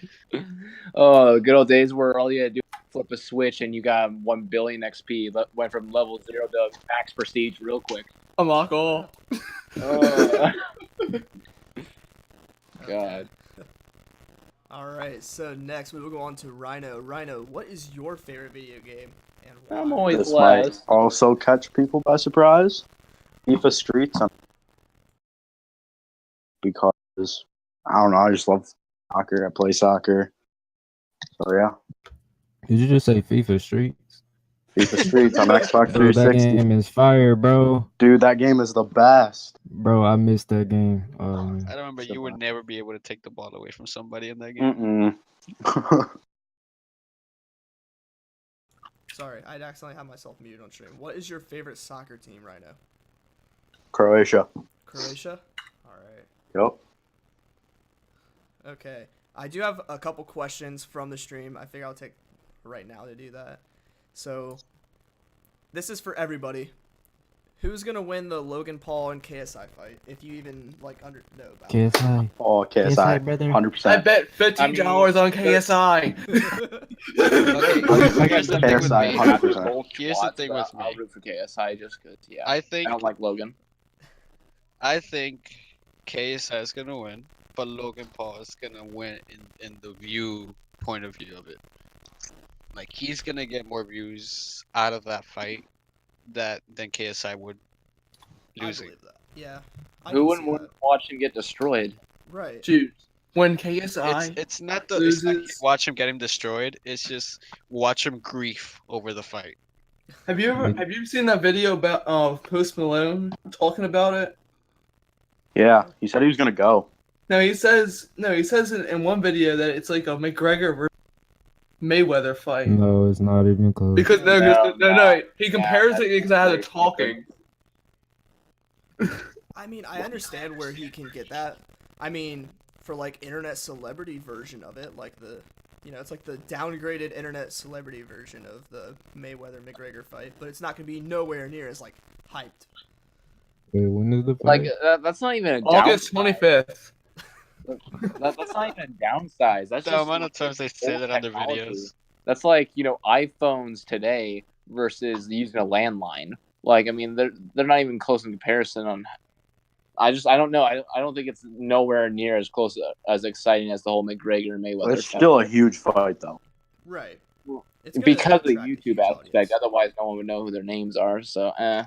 Speaker 1: Oh, good old days where all you had to do was flip a switch and you got 1 billion XP. Went from level 0 to max prestige real quick.
Speaker 2: Unlock all.
Speaker 1: Oh,
Speaker 3: Okay.
Speaker 1: God.
Speaker 3: All right. So next we will go on to Rhino. Rhino, what is your favorite video game and why?
Speaker 1: I'm always
Speaker 6: This might
Speaker 1: last.
Speaker 6: also catch people by surprise. FIFA Streets, because I don't know, I just love soccer. I play soccer. So yeah,
Speaker 4: Did you just say FIFA Streets?
Speaker 6: FIFA Streets on Xbox
Speaker 4: Bro, that
Speaker 6: 360.
Speaker 4: game is fire, bro.
Speaker 6: Dude, that game is the best.
Speaker 4: Bro, I missed that game. Oh man.
Speaker 5: I remember
Speaker 6: So
Speaker 5: you would
Speaker 6: bad.
Speaker 5: never be able to take the ball away from somebody in that game.
Speaker 6: Mm-mm.
Speaker 3: Sorry, I'd accidentally have myself muted on stream. What is your favorite soccer team, Rhino?
Speaker 6: Croatia.
Speaker 3: Croatia? All right.
Speaker 6: Yep.
Speaker 3: Okay. I do have a couple questions from the stream. I figure I'll take right now to do that. So, this is for everybody. Who's gonna win the Logan Paul and KSI fight? If you even know about it.
Speaker 4: KSI.
Speaker 6: Oh, KSI,
Speaker 4: brother.
Speaker 6: 100%.
Speaker 2: I bet $15 on KSI.
Speaker 5: Okay, here's the thing with
Speaker 6: KSI,
Speaker 5: me.
Speaker 6: 100%.
Speaker 1: Both
Speaker 5: Here's the
Speaker 1: twats,
Speaker 5: thing
Speaker 1: but
Speaker 5: with
Speaker 1: I'll
Speaker 5: me.
Speaker 1: root for KSI just because, yeah.
Speaker 5: I
Speaker 1: I
Speaker 5: think
Speaker 1: don't like Logan.
Speaker 5: KSI is gonna win, but Logan Paul is gonna win in the point of view of it. Like he's gonna get more views out of that fight than KSI would
Speaker 3: I
Speaker 5: losing.
Speaker 3: believe that. Yeah. I
Speaker 1: Who
Speaker 3: can
Speaker 1: wouldn't
Speaker 3: see
Speaker 1: want
Speaker 3: that.
Speaker 1: to watch him get destroyed?
Speaker 3: Right.
Speaker 2: Dude, when KSI
Speaker 5: It's not
Speaker 2: loses,
Speaker 5: watch him get him destroyed. It's just watch him grief over the fight.
Speaker 2: have you seen that video about Post Malone talking about it?
Speaker 6: Yeah, he said he was going to go.
Speaker 2: No, he says in one video that it's like a McGregor versus Mayweather fight.
Speaker 4: No, it's not even close.
Speaker 2: Because
Speaker 1: No,
Speaker 2: he compares
Speaker 1: that's
Speaker 2: it because how they're
Speaker 1: very
Speaker 2: talking.
Speaker 3: I mean, I understand where he can get that. I mean, for like internet celebrity version of it, like it's like the downgraded internet celebrity version of the Mayweather McGregor fight, but it's not gonna be nowhere near as like hyped.
Speaker 4: Wait, when is the fight?
Speaker 1: Like, that's not even a
Speaker 2: August
Speaker 1: downside.
Speaker 2: 25th.
Speaker 1: That's not even a downsize. That's
Speaker 5: The
Speaker 1: just
Speaker 5: amount of times they say
Speaker 1: old
Speaker 5: that on their
Speaker 1: technology.
Speaker 5: videos.
Speaker 1: That's like, iPhones today versus using a landline. Like, I mean, they're not even close in comparison on. I don't know. I don't think it's nowhere near as close as exciting as the whole McGregor and Mayweather.
Speaker 6: It's still a huge fight, though.
Speaker 3: Right. It's
Speaker 1: stuff.
Speaker 3: gonna
Speaker 1: Because of the
Speaker 3: attract a
Speaker 1: YouTube
Speaker 3: huge
Speaker 1: aspect.
Speaker 3: audience.
Speaker 1: Otherwise, no one would know who their names are. So, I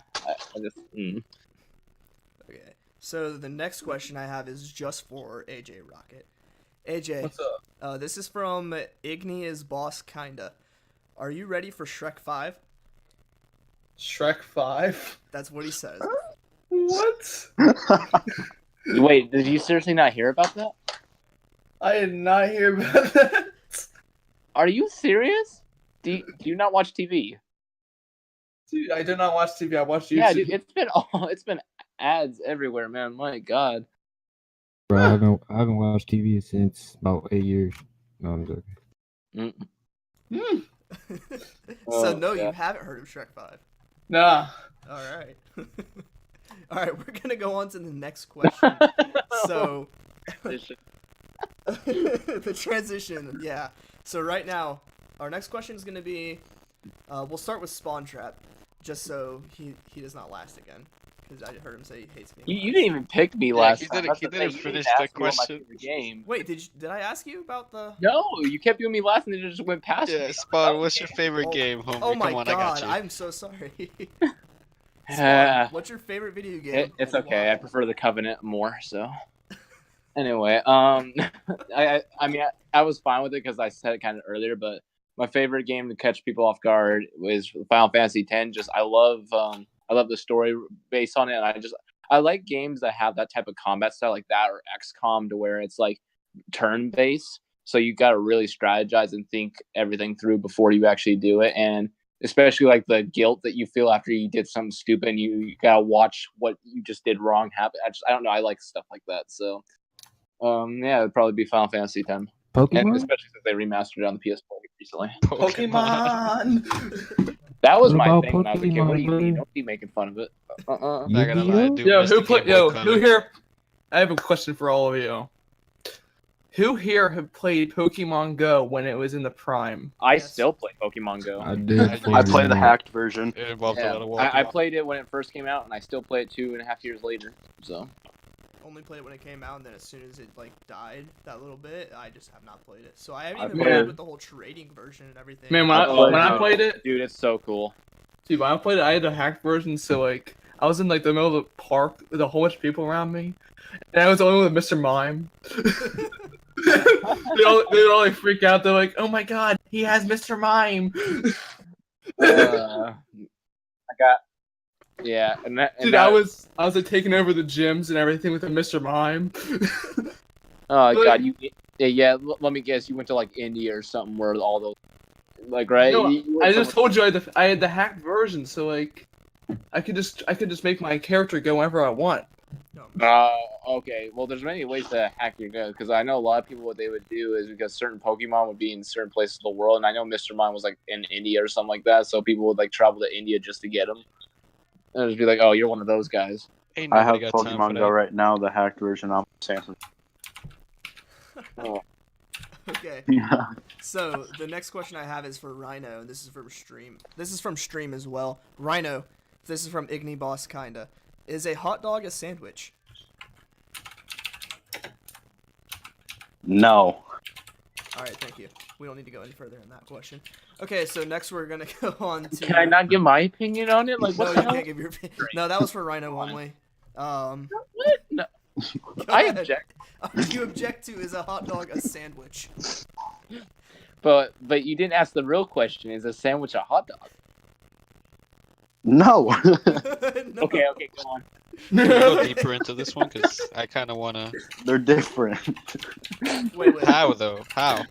Speaker 1: just.
Speaker 3: Okay. So the next question I have is just for AJ Rocket. AJ,
Speaker 2: What's up?
Speaker 3: this is from Igni is Boss Kinda. Are you ready for Shrek 5?
Speaker 2: Shrek 5?
Speaker 3: That's what he says.
Speaker 2: What?
Speaker 1: Wait, did you seriously not hear about that?
Speaker 2: I did not hear about that.
Speaker 1: Are you serious? Do you not watch TV?
Speaker 2: Dude, I did not watch TV. I watched YouTube.
Speaker 1: Yeah, dude, it's been ads everywhere, man. My God.
Speaker 4: Bro, I haven't watched TV since about 8 years. No, I'm joking.
Speaker 3: So no,
Speaker 1: yeah.
Speaker 3: you haven't heard of Shrek 5.
Speaker 2: Nah.
Speaker 3: All right. All right, we're gonna go on to the next question. So, the transition, yeah. So right now, our next question is gonna be, we'll start with Spawn Trap, just so he does not last again, because I heard him say he hates being.
Speaker 1: You didn't even pick me
Speaker 5: Yeah,
Speaker 1: last
Speaker 5: he
Speaker 1: time.
Speaker 5: didn't-
Speaker 1: That's
Speaker 5: he
Speaker 1: the
Speaker 5: didn't
Speaker 1: thing. You
Speaker 5: finish
Speaker 1: ask
Speaker 5: the
Speaker 1: me what my
Speaker 5: question.
Speaker 1: favorite game.
Speaker 3: Wait, did I ask you about the?
Speaker 1: No, you kept doing me last, and it just went past me.
Speaker 5: Yeah, Spawn, what's your favorite game, homie?
Speaker 3: Oh my
Speaker 5: Come on,
Speaker 3: god,
Speaker 5: I got you.
Speaker 3: I'm so sorry. Spawn, what's your favorite video game?
Speaker 1: It's
Speaker 3: and
Speaker 1: okay.
Speaker 3: why?
Speaker 1: I prefer the Covenant more. So anyway, I mean, I was fine with it because I said it kind of earlier, but my favorite game to catch people off guard was Final Fantasy X. Just I love the story based on it, and I like games that have that type of combat style like that, or XCOM, to where it's like turn based. So you got to really strategize and think everything through before you actually do it, and especially like the guilt that you feel after you did something stupid, and you gotta watch what you just did wrong happen. I don't know. I like stuff like that. So, yeah, it'd probably be Final Fantasy X, and
Speaker 4: Pokemon.
Speaker 1: especially since they remastered it on the PS4 recently.
Speaker 2: Pokemon.
Speaker 1: That was
Speaker 4: What
Speaker 1: my
Speaker 4: about
Speaker 1: thing when I was a kid. What do you
Speaker 4: Pokemon,
Speaker 1: mean?
Speaker 4: brother?
Speaker 1: Don't be making fun of it.
Speaker 5: Not gonna lie,
Speaker 4: Yu-Gi-Oh?
Speaker 5: dude.
Speaker 2: Yo,
Speaker 5: Mr.
Speaker 2: who
Speaker 5: Game
Speaker 2: put?
Speaker 5: Boy
Speaker 2: Yo,
Speaker 5: Color.
Speaker 2: who here? I have a question for all of you. Who here have played Pokemon Go when it was in the prime?
Speaker 1: I
Speaker 3: Yes.
Speaker 1: still play Pokemon Go.
Speaker 4: I did.
Speaker 5: I
Speaker 6: I play the
Speaker 4: that.
Speaker 6: hacked version.
Speaker 5: It involves a
Speaker 1: Yeah,
Speaker 5: lot of walking.
Speaker 1: I played it when it first came out, and I still play it 2.5 years later. So
Speaker 3: Only played it when it came out, and then as soon as it like died that little bit, I just have not played it. So I haven't
Speaker 1: I
Speaker 3: even
Speaker 1: played
Speaker 3: played
Speaker 2: it.
Speaker 3: with the whole trading version and everything.
Speaker 2: Man, when I played it,
Speaker 1: dude, it's so cool.
Speaker 2: dude, when I played it, I had a hacked version, so like I was in like the middle of the park with a whole bunch of people around me, and I was the only one with Mr. Mime. they all like freak out. They're like, "Oh my god, he has Mr. Mime!"
Speaker 1: I got and
Speaker 2: Dude, I was like taking over the gyms and everything with a Mr. Mime.
Speaker 1: Oh
Speaker 2: But-
Speaker 1: god, let me guess, you went to like India or something where all those like right.
Speaker 2: No,
Speaker 1: You went
Speaker 2: I just
Speaker 1: somewhere-
Speaker 2: told you I had the hacked version, so like I could just make my character go wherever I want.
Speaker 3: No.
Speaker 1: Okay. Well, there's many ways to hack your go, because I know a lot of people what they would do is because certain Pokemon would be in certain places of the world, and I know Mr. Mime was like in India or something like that, so people would like travel to India just to get him. And just be like, "Oh, you're one of those guys."
Speaker 5: Ain't
Speaker 6: I have
Speaker 5: nobody got time for
Speaker 6: Pokemon Go
Speaker 5: that.
Speaker 6: right now, the hacked version on Samsung.
Speaker 3: Okay.
Speaker 6: Yeah.
Speaker 3: So the next question I have is for Rhino, and this is from Stream. This is from Stream as well. Rhino, this is from Igni Boss kinda. Is a hot dog a sandwich?
Speaker 6: No.
Speaker 3: All right, thank you. We don't need to go any further in that question. Okay, so next we're gonna go on to.
Speaker 1: Can I not give my opinion on it? Like,
Speaker 3: No,
Speaker 1: what
Speaker 3: you
Speaker 1: the hell?
Speaker 3: can't give your opinion. No, that was for Rhino only.
Speaker 1: What? No.
Speaker 3: Go
Speaker 1: I
Speaker 3: ahead.
Speaker 1: object.
Speaker 3: You object to is a hot dog a sandwich?
Speaker 1: But you didn't ask the real question: is a sandwich a hot dog?
Speaker 6: No.
Speaker 3: No.
Speaker 1: Okay, go on.
Speaker 5: Can we go deeper into this one? Because I kind of want to.
Speaker 6: They're different.
Speaker 3: Wait.
Speaker 5: How, though? How?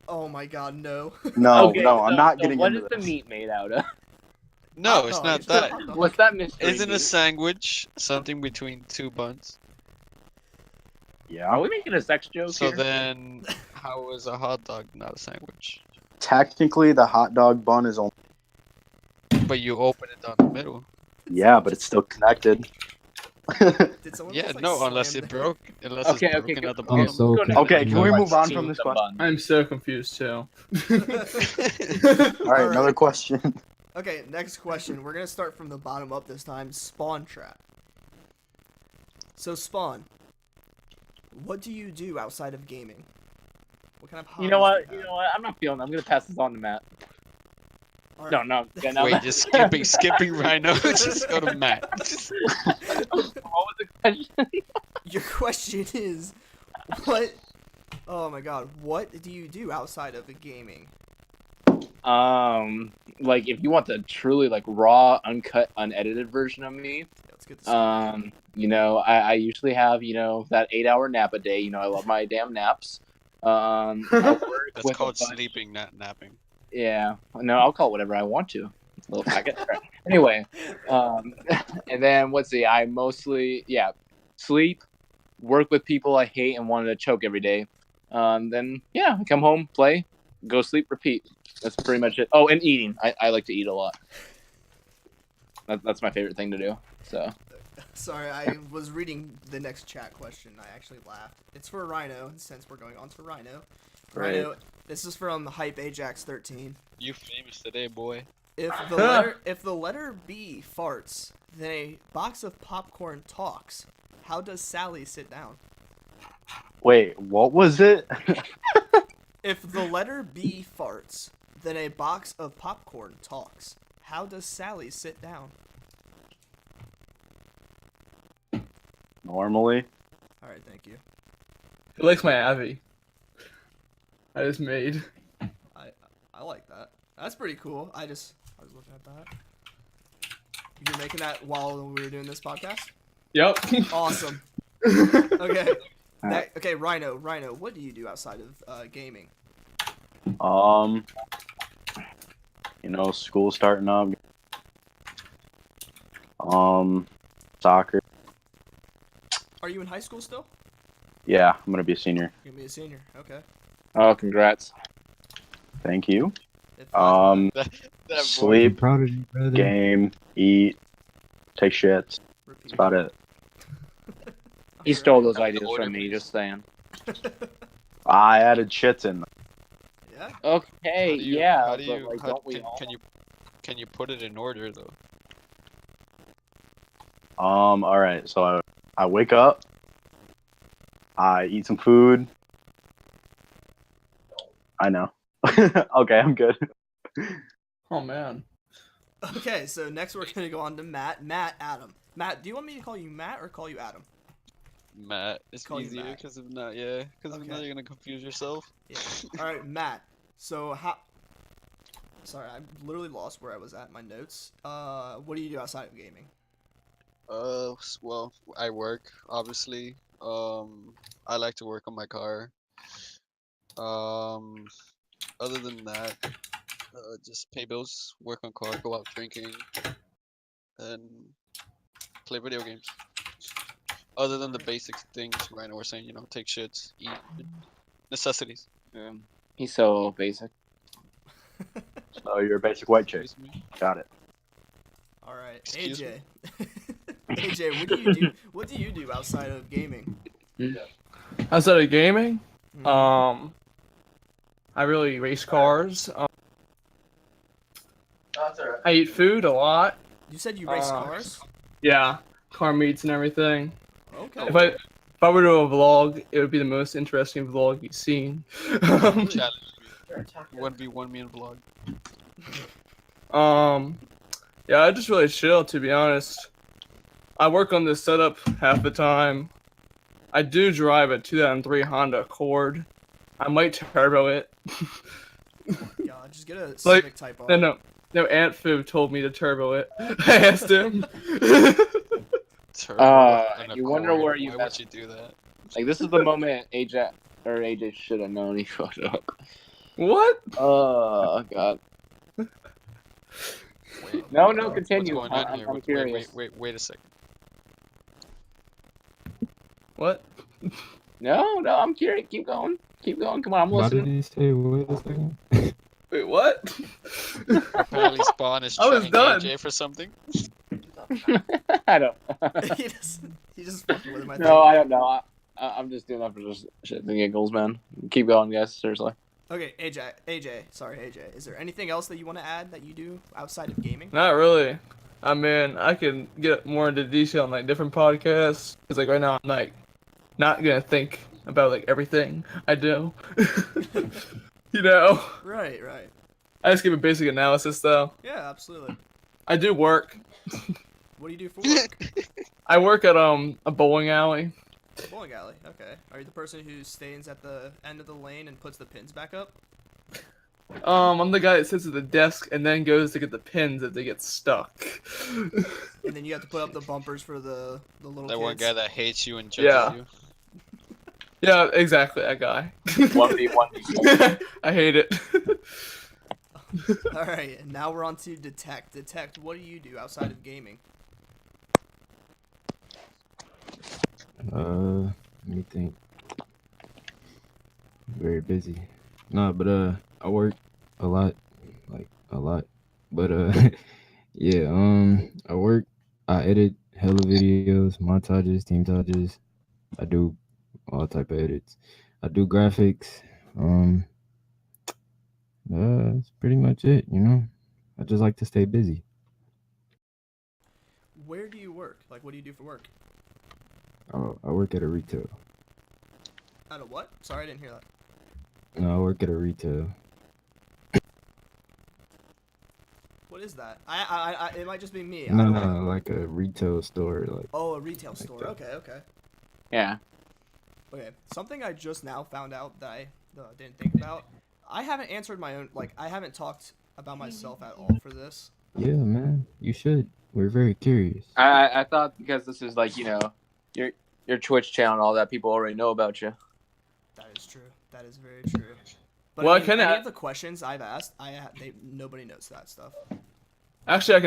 Speaker 3: Oh my God, no.
Speaker 6: No,
Speaker 1: Okay,
Speaker 6: no, I'm
Speaker 1: so-
Speaker 6: not
Speaker 1: so
Speaker 6: getting
Speaker 1: what
Speaker 6: into
Speaker 1: is the
Speaker 6: this.
Speaker 1: meat made out of?
Speaker 5: No,
Speaker 3: Hot
Speaker 5: it's
Speaker 3: dog,
Speaker 5: not
Speaker 3: a
Speaker 5: that.
Speaker 3: hot dog.
Speaker 1: What's that mystery?
Speaker 5: Isn't a
Speaker 1: dude?
Speaker 5: sandwich something between two buns?
Speaker 1: Are
Speaker 6: Yeah.
Speaker 1: we making a sex joke
Speaker 5: So
Speaker 1: here?
Speaker 5: then, how is a hot dog not a sandwich?
Speaker 6: Technically, the hot dog bun is only.
Speaker 5: But you open it down the middle.
Speaker 6: Yeah, but it's still connected.
Speaker 3: Did someone
Speaker 5: Yeah,
Speaker 3: just, like,
Speaker 5: no, unless
Speaker 3: slam
Speaker 5: it
Speaker 3: their-
Speaker 5: broke. Unless
Speaker 1: Okay,
Speaker 5: it's
Speaker 1: okay,
Speaker 5: broken at the
Speaker 1: go-
Speaker 5: bottom.
Speaker 4: I'm so
Speaker 1: go to-
Speaker 6: Okay, can we move on
Speaker 1: Team
Speaker 6: from
Speaker 1: with
Speaker 6: this
Speaker 1: the
Speaker 6: question?
Speaker 1: bun.
Speaker 2: I'm so confused too.
Speaker 6: All right,
Speaker 3: Alright.
Speaker 6: another question.
Speaker 3: Okay, next question. We're gonna start from the bottom up this time. Spawn Trap. So Spawn, what do you do outside of gaming? What kind of
Speaker 1: You know
Speaker 3: hobbies
Speaker 1: what?
Speaker 3: do
Speaker 1: You
Speaker 3: have?
Speaker 1: know what? I'm not feeling it. I'm gonna pass this on to Matt.
Speaker 3: Alright.
Speaker 1: No. Yeah, no.
Speaker 5: Wait, just skipping Rhino. Just go to Matt.
Speaker 1: What was the question?
Speaker 3: Your question is, what? Oh my God, what do you do outside of the gaming?
Speaker 1: Like if you want the truly like raw, uncut, unedited version of me,
Speaker 3: Yeah, let's get this.
Speaker 1: you know, I usually have, you know, that 8-hour nap a day. You know, I love my damn naps. I work
Speaker 5: That's
Speaker 1: with a
Speaker 5: called
Speaker 1: bunch-
Speaker 5: sleeping, not napping.
Speaker 1: Yeah, no, I'll call it whatever I want to. Little packet. Anyway, and then let's see. I mostly sleep, work with people I hate and wanted to choke every day. Then I come home, play, go sleep, repeat. That's pretty much it. Oh, and eating. I like to eat a lot. That's my favorite thing to do. So.
Speaker 3: Sorry, I was reading the next chat question. I actually laughed. It's for Rhino, since we're going on to Rhino.
Speaker 1: Right.
Speaker 3: Rhino, this is from Hype Ajax 13.
Speaker 5: You famous today, boy.
Speaker 3: If the letter B farts, then a box of popcorn talks. How does Sally sit down?
Speaker 6: Wait, what was it?
Speaker 3: If the letter B farts, then a box of popcorn talks. How does Sally sit down?
Speaker 6: Normally.
Speaker 3: All right, thank you.
Speaker 2: He likes my Abby. I just made.
Speaker 3: I like that. That's pretty cool. I was looking at that. You're making that while we were doing this podcast?
Speaker 2: Yep.
Speaker 3: Awesome. Okay. Okay, Rhino, what do you do outside of gaming?
Speaker 6: School starting up. Soccer.
Speaker 3: Are you in high school still?
Speaker 6: Yeah, I'm gonna be a senior.
Speaker 3: You're gonna be a senior. Okay.
Speaker 1: Oh, congrats.
Speaker 6: Thank you.
Speaker 3: If
Speaker 5: That boy.
Speaker 4: I'm
Speaker 6: Sleep,
Speaker 4: proud of you, brother.
Speaker 6: game, eat, take shits.
Speaker 3: repeat.
Speaker 6: That's about it.
Speaker 1: He stole those
Speaker 5: Have the
Speaker 1: ideas
Speaker 5: order,
Speaker 1: from me.
Speaker 5: please.
Speaker 1: Just saying.
Speaker 6: I added shits in.
Speaker 3: Yeah.
Speaker 1: Okay.
Speaker 5: How do you-
Speaker 1: yeah.
Speaker 5: how do
Speaker 1: but,
Speaker 5: you,
Speaker 1: like,
Speaker 5: how-
Speaker 1: don't we all?
Speaker 5: can you put it in order though?
Speaker 6: All right. So I wake up. I eat some food. I know. Okay, I'm good.
Speaker 2: Oh man.
Speaker 3: Okay, so next we're gonna go on to Matt. Adam. Matt, do you want me to call you Matt or call you Adam?
Speaker 5: Matt, it's
Speaker 3: Call you
Speaker 5: easier
Speaker 3: Matt.
Speaker 5: because if not, yeah, because if
Speaker 3: Okay.
Speaker 5: not, you're gonna confuse yourself.
Speaker 3: Yeah. All right, Matt. So Sorry, I literally lost where I was at in my notes. What do you do outside of gaming?
Speaker 5: Well, I work obviously. I like to work on my car. Other than that, just pay bills, work on car, go out drinking, and play video games. Other than the basic things, right? We're saying, take shits, eat, necessities.
Speaker 1: He's so basic.
Speaker 6: So you're a basic white chick.
Speaker 5: Excuse me.
Speaker 6: Got it.
Speaker 3: All right,
Speaker 5: Excuse
Speaker 3: AJ. AJ, what do you do? What do you do outside of gaming?
Speaker 2: Outside of gaming,
Speaker 3: Mhm.
Speaker 2: I really race cars. I eat food a lot.
Speaker 3: You said you race cars.
Speaker 2: Yeah, car meets and everything.
Speaker 3: Okay.
Speaker 2: If I were to do a vlog, it would be the most interesting vlog you've seen.
Speaker 5: Challenge me. 1v1 me and vlog.
Speaker 2: Yeah, I just really chill, to be honest. I work on this setup half the time. I do drive a 2003 Honda Accord. I might turbo it.
Speaker 3: Yeah, just get a Civic Type R.
Speaker 2: No, Antfu told me to turbo it. I asked him.
Speaker 5: Turbo and a
Speaker 1: you wonder
Speaker 5: cord.
Speaker 1: where you
Speaker 5: Why
Speaker 1: messed-
Speaker 5: would you do that?
Speaker 1: Like, this is the moment AJ should have known he fucked up.
Speaker 2: What?
Speaker 1: Oh god.
Speaker 5: Wait,
Speaker 1: No,
Speaker 5: what's
Speaker 1: continue.
Speaker 5: going on
Speaker 1: I'm
Speaker 5: here?
Speaker 1: curious.
Speaker 5: Wait a second.
Speaker 2: What?
Speaker 1: No, I'm curious. Keep going. Come on, I'm
Speaker 4: Why did
Speaker 1: listening.
Speaker 4: he say wait a second?
Speaker 2: Wait, what?
Speaker 5: Apparently Spawn is
Speaker 2: I was
Speaker 5: training
Speaker 2: done.
Speaker 5: AJ for something.
Speaker 1: I don't.
Speaker 3: he just fucking with him. I think.
Speaker 1: No, I don't know. I'm just doing that for just shit and giggles, man. Keep going, guys. Seriously.
Speaker 3: Okay, AJ. Is there anything else that you want to add that you do outside of gaming?
Speaker 2: Not really. I mean, I can get more into detail on like different podcasts. Cause like right now I'm like not gonna think about like everything I do. You know.
Speaker 3: Right.
Speaker 2: I just give a basic analysis though.
Speaker 3: Yeah, absolutely.
Speaker 2: I do work.
Speaker 3: What do you do for work?
Speaker 2: I work at a bowling alley.
Speaker 3: Bowling alley. Okay. Are you the person who stands at the end of the lane and puts the pins back up?
Speaker 2: I'm the guy that sits at the desk and then goes to get the pins if they get stuck.
Speaker 3: And then you have to put up the bumpers for the little
Speaker 5: That
Speaker 3: kids.
Speaker 5: one guy that hates you and judges
Speaker 2: Yeah.
Speaker 5: you.
Speaker 2: Yeah, exactly, that guy.
Speaker 1: 1v1.
Speaker 2: I hate it.
Speaker 3: All right, and now we're on to Detect. Detect, what do you do outside of gaming?
Speaker 4: Let me think. Very busy. Nah, but I work a lot, like a lot. But yeah, I work, I edit hella videos, montages, team tages. I do all type of edits. I do graphics. Um, that's pretty much it, you know. I just like to stay busy.
Speaker 3: Where do you work? Like, what do you do for work?
Speaker 4: I work at a retail.
Speaker 3: Out of what? Sorry, I didn't hear that.
Speaker 4: No, I work at a retail.
Speaker 3: What is that? It might just be me. I
Speaker 4: No,
Speaker 3: don't
Speaker 4: no,
Speaker 3: know.
Speaker 4: like a retail store. Like,
Speaker 3: Oh, a retail store.
Speaker 4: that.
Speaker 3: Okay, okay.
Speaker 1: Yeah.
Speaker 3: Okay, something I just now found out that I didn't think about. I haven't answered my own, like, I haven't talked about myself at all for this.
Speaker 4: Yeah, man, you should. We're very curious.
Speaker 1: I thought because this is like, your Twitch channel and all that, people already know about you.
Speaker 3: That is true. That is very true. But
Speaker 2: Well,
Speaker 3: I mean, any
Speaker 2: I-
Speaker 3: of the questions I've asked, nobody knows that stuff.
Speaker 2: Actually, I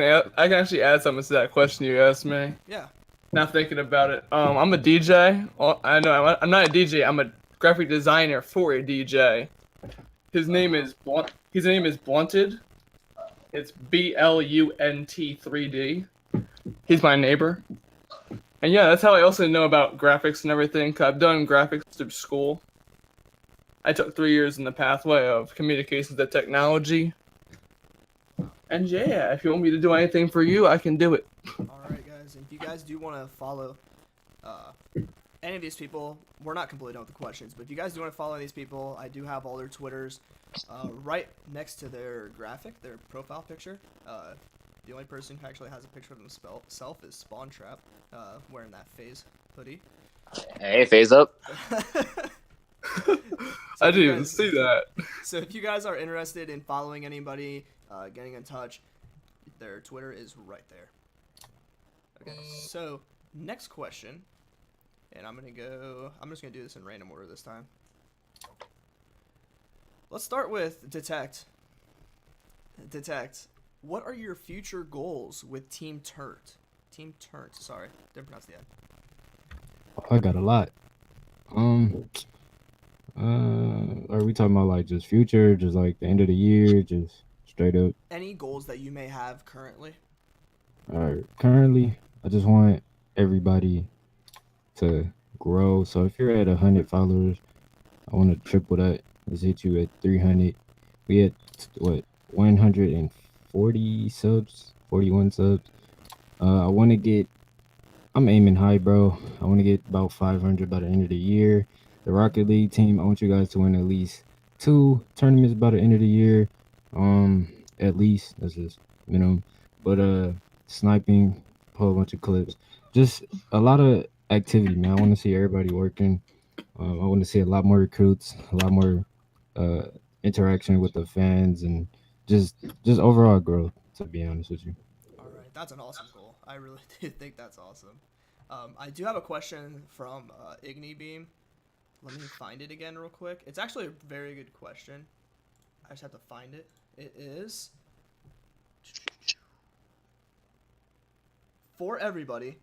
Speaker 2: can actually add something to that question you asked me.
Speaker 3: Yeah.
Speaker 2: Now thinking about it, I'm a DJ. Well, I know I'm not a DJ. I'm a graphic designer for a DJ. His name is Blunted. It's BLUNT3D. He's my neighbor. And yeah, that's how I also know about graphics and everything. 'Cause I've done graphics through school. I took 3 years in the pathway of communications and technology. And yeah, if you want me to do anything for you, I can do it.
Speaker 3: All right, guys. If you guys do want to follow any of these people, we're not completely done with the questions, but if you guys do want to follow these people, I do have all their Twitters right next to their graphic, their profile picture. The only person who actually has a picture of himself is Spawn Trap, wearing that FaZe hoodie.
Speaker 1: Hey, phase up.
Speaker 2: I didn't even see that.
Speaker 3: So if you guys are interested in following anybody, getting in touch, their Twitter is right there. Okay, so next question, and I'm just gonna do this in random order this time. Let's start with Detect. Detect, what are your future goals with Team TurnT? Team TurnT, sorry, didn't pronounce the N.
Speaker 4: I got a lot. Are we talking about like just future, just like the end of the year, just straight up?
Speaker 3: Any goals that you may have currently?
Speaker 4: Currently, I just want everybody to grow. So if you're at 100 followers, I want to triple that. Let's hit you at 300. We at what 140 subs, 41 subs. I want to get. I'm aiming high, bro. I want to get about 500 by the end of the year. The Rocket League team, I want you guys to win at least 2 tournaments by the end of the year. At least that's just minimum. But sniping, pull a bunch of clips, just a lot of activity, man. I want to see everybody working. I want to see a lot more recruits, a lot more interaction with the fans, and just overall growth. To be honest with you.
Speaker 3: All right, that's an awesome goal. I really do think that's awesome. I do have a question from Ignibeam. Let me find it again real quick. It's actually a very good question. I just have to find it. It is, for everybody,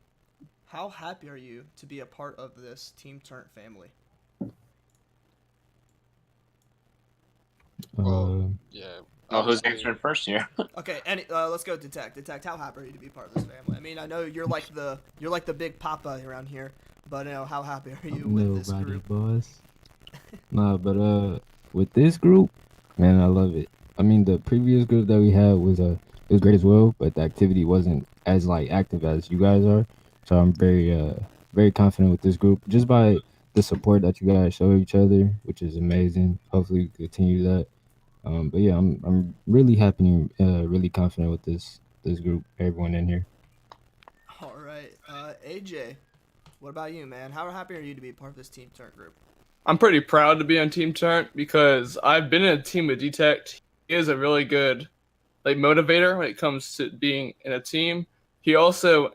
Speaker 3: how happy are you to be a part of this Team TurnT family?
Speaker 5: Yeah.
Speaker 1: Oh, who's answering first here?
Speaker 3: Okay, and let's go Detect. Detect, how happy are you to be part of this family? I mean, I know you're like the big papa around here, but you know, how happy are you with this
Speaker 4: Nobody,
Speaker 3: group?
Speaker 4: boss. Nah, but with this group, man, I love it. I mean, the previous group that we had was it was great as well, but the activity wasn't as like active as you guys are. So I'm very confident with this group just by the support that you guys show each other, which is amazing. Hopefully, we continue that. But yeah, I'm really happy, really confident with this group, everyone in here.
Speaker 3: All right, AJ, what about you, man? How happy are you to be part of this Team TurnT group?
Speaker 2: I'm pretty proud to be on Team TurnT because I've been in a team with Detect. He is a really good like motivator when it comes to being in a team. He also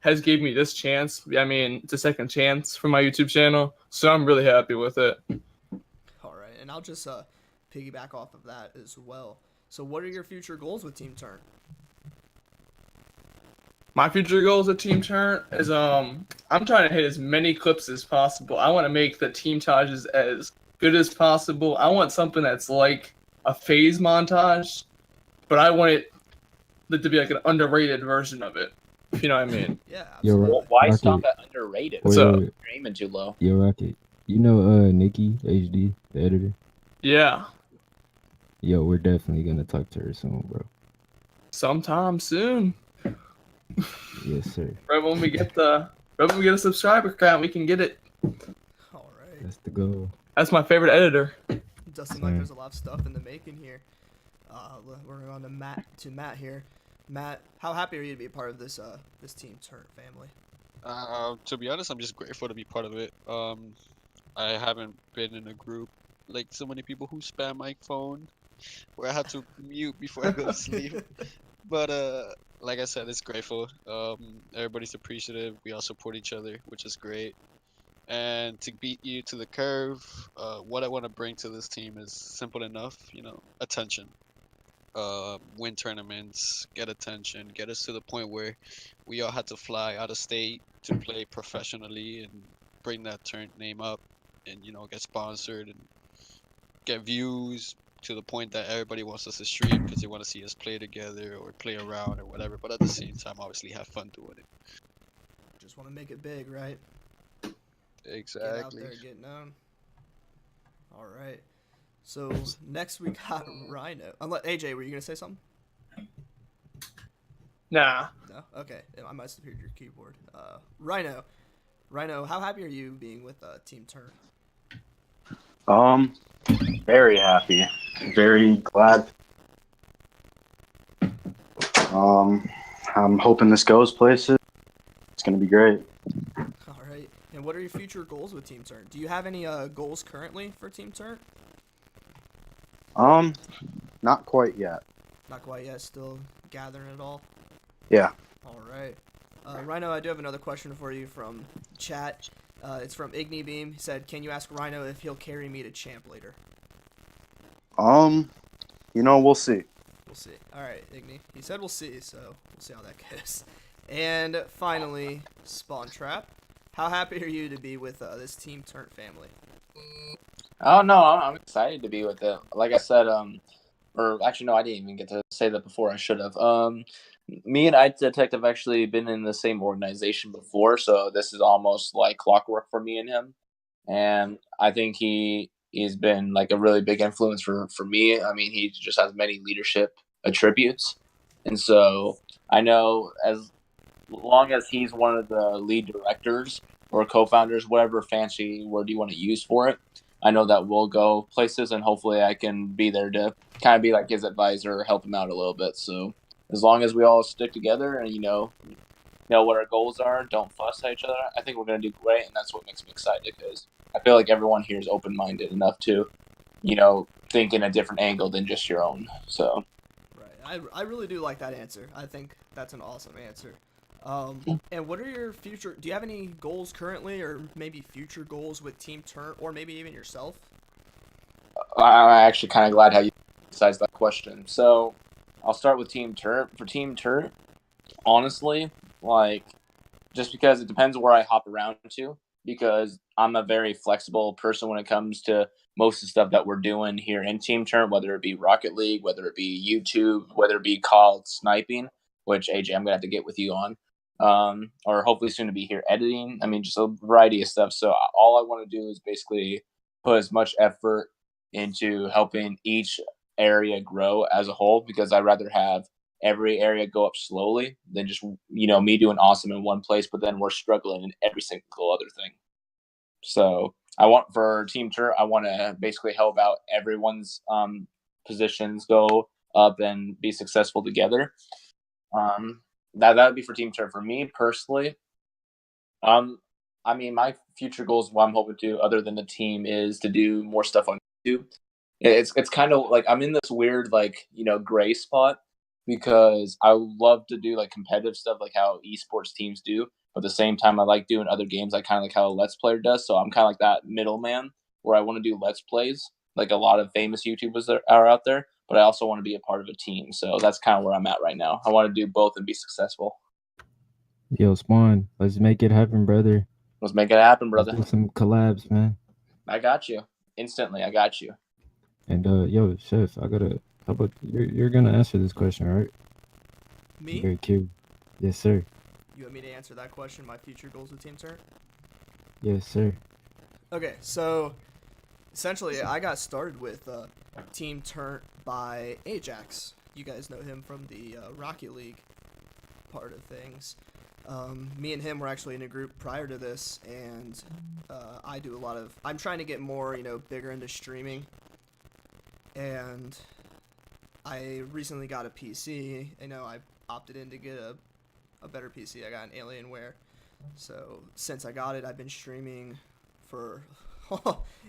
Speaker 2: has gave me this chance. I mean, it's a second chance for my YouTube channel, so I'm really happy with it.
Speaker 3: All right, and I'll just piggyback off of that as well. So what are your future goals with Team TurnT?
Speaker 2: My future goals at Team TurnT is I'm trying to hit as many clips as possible. I want to make the team tages as good as possible. I want something that's like a phase montage, but I want it to be like an underrated version of it. If you know what I mean.
Speaker 3: Yeah,
Speaker 4: Yo,
Speaker 3: absolutely.
Speaker 1: Well, why
Speaker 4: Rocket,
Speaker 1: stop at underrated?
Speaker 2: What's
Speaker 4: wait,
Speaker 2: up?
Speaker 4: wait, wait.
Speaker 1: You're aiming too low.
Speaker 4: Yo, Rocket. You know Nikki HD, the editor?
Speaker 2: Yeah,
Speaker 4: Yo, we're definitely gonna talk to her soon, bro.
Speaker 2: sometime soon.
Speaker 4: Yes, sir.
Speaker 2: Right when we get a subscriber count, we can get it.
Speaker 3: All right.
Speaker 4: That's the goal.
Speaker 2: That's my favorite editor.
Speaker 3: Does seem
Speaker 4: Same.
Speaker 3: like there's a lot of stuff in the making here. We're on to Matt here. Matt, how happy are you to be a part of this Team TurnT family?
Speaker 5: To be honest, I'm just grateful to be part of it. I haven't been in a group like so many people who spam my phone, where I had to mute before I go to sleep. But like I said, it's grateful. Everybody's appreciative. We all support each other, which is great. And to beat you to the curve, what I want to bring to this team is simple enough. Attention. Win tournaments, get attention, get us to the point where we all had to fly out of state to play professionally and bring that TurnT name up, and get sponsored and get views to the point that everybody wants us to stream because they want to see us play together or play around or whatever. But at the same time, obviously have fun doing it.
Speaker 3: Just want to make it big, right?
Speaker 5: Exactly.
Speaker 3: Get out there, get known. All right. So next we got Rhino. AJ, were you gonna say something?
Speaker 2: Nah.
Speaker 3: No. Okay. I must have heard your keyboard. Rhino, how happy are you being with Team TurnT?
Speaker 6: Very happy. Very glad. I'm hoping this goes places. It's gonna be great.
Speaker 3: All right. And what are your future goals with Team TurnT? Do you have any goals currently for Team TurnT?
Speaker 6: Not quite yet.
Speaker 3: Not quite yet. Still gathering it all.
Speaker 6: Yeah.
Speaker 3: All right. Rhino, I do have another question for you from chat. It's from Igni Beam. He said, "Can you ask Rhino if he'll carry me to champ later?"
Speaker 6: We'll see.
Speaker 3: We'll see. All right, Igni. He said we'll see, so we'll see how that goes. And finally, Spawn Trap. How happy are you to be with this Team TurnT family?
Speaker 1: Oh no, I'm excited to be with it. Like I said, or actually no, I didn't even get to say that before. I should have. Me and iDetect have actually been in the same organization before, so this is almost like clockwork for me and him. And I think he's been like a really big influence for me. I mean, he just has many leadership attributes, and so I know as long as he's one of the lead directors or co-founders, whatever fancy word you want to use for it, I know that we'll go places, and hopefully I can be there to kind of be like his advisor, help him out a little bit. So as long as we all stick together and know what our goals are, don't fuss at each other, I think we're going to do great, and that's what makes me excited because I feel like everyone here is open-minded enough to, think in a different angle than just your own. So.
Speaker 3: Right. I really do like that answer. I think that's an awesome answer. And what are your future? Do you have any goals currently, or maybe future goals with Team TurnT, or maybe even yourself?
Speaker 1: I'm actually kind of glad how you emphasized that question. So I'll start with Team TurnT. For Team TurnT, honestly, just because it depends where I hop around to, because I'm a very flexible person when it comes to most of the stuff that we're doing here in Team TurnT, whether it be Rocket League, whether it be YouTube, whether it be called sniping, which AJ, I'm going to have to get with you on. Or hopefully soon to be here editing. I mean, just a variety of stuff. So all I want to do is basically put as much effort into helping each area grow as a whole, because I'd rather have every area go up slowly than just, me doing awesome in one place, but then we're struggling in every single other thing. So I want for Team TurnT, I want to basically help out everyone's positions go up and be successful together. That would be for Team TurnT. For me personally, I mean, my future goals, what I'm hoping to, other than the team, is to do more stuff on YouTube. It's kind of like I'm in this weird gray spot, because I love to do competitive stuff like how esports teams do, but at the same time I like doing other games, like kind of like how a Let's Player does. So I'm kind of like that middleman where I want to do Let's Plays, like a lot of famous YouTubers that are out there, but I also want to be a part of a team. So that's kind of where I'm at right now. I want to do both and be successful.
Speaker 4: Yo, Spawn, let's make it happen, brother.
Speaker 1: Let's make it happen, brother.
Speaker 4: Let's do some collabs, man.
Speaker 1: I got you. Instantly, I got you.
Speaker 4: And yo, chef, I gotta. How about you're gonna answer this question, right?
Speaker 3: Me?
Speaker 4: Very cute. Yes, sir.
Speaker 3: You want me to answer that question? My future goals with Team TurnT?
Speaker 4: Yes, sir.
Speaker 3: Okay, so essentially, I got started with Team TurnT by Ajax. You guys know him from the Rocket League part of things. Me and him were actually in a group prior to this, and I do a lot of. I'm trying to get more, bigger into streaming, and I recently got a PC. I opted in to get a better PC. I got an Alienware. So since I got it, I've been streaming for.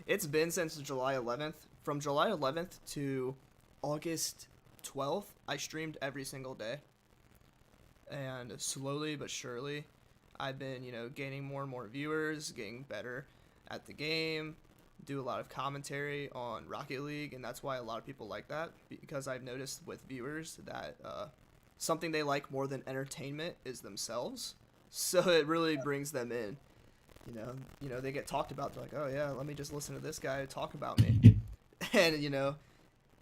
Speaker 3: It's been since July 11th. From July 11th to August 12th, I streamed every single day. And slowly but surely, I've been, gaining more and more viewers, getting better at the game, do a lot of commentary on Rocket League, and that's why a lot of people like that, because I've noticed with viewers that something they like more than entertainment is themselves. So it really brings them in. They get talked about. They're like, oh yeah, let me just listen to this guy talk about me. And,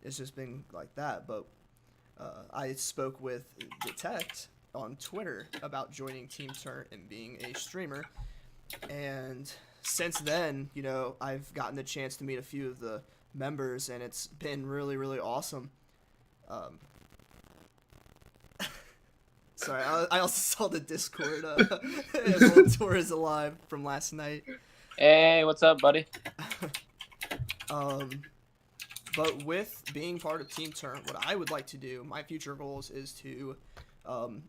Speaker 3: it's just been like that. But I spoke with iDetect on Twitter about joining Team TurnT and being a streamer. And since then, I've gotten the chance to meet a few of the members, and it's been really, really awesome. Sorry, I also saw the Discord. Everyone tour is alive from last night.
Speaker 7: Hey, what's up, buddy?
Speaker 3: But with being part of Team TurnT, what I would like to do, my future goals is to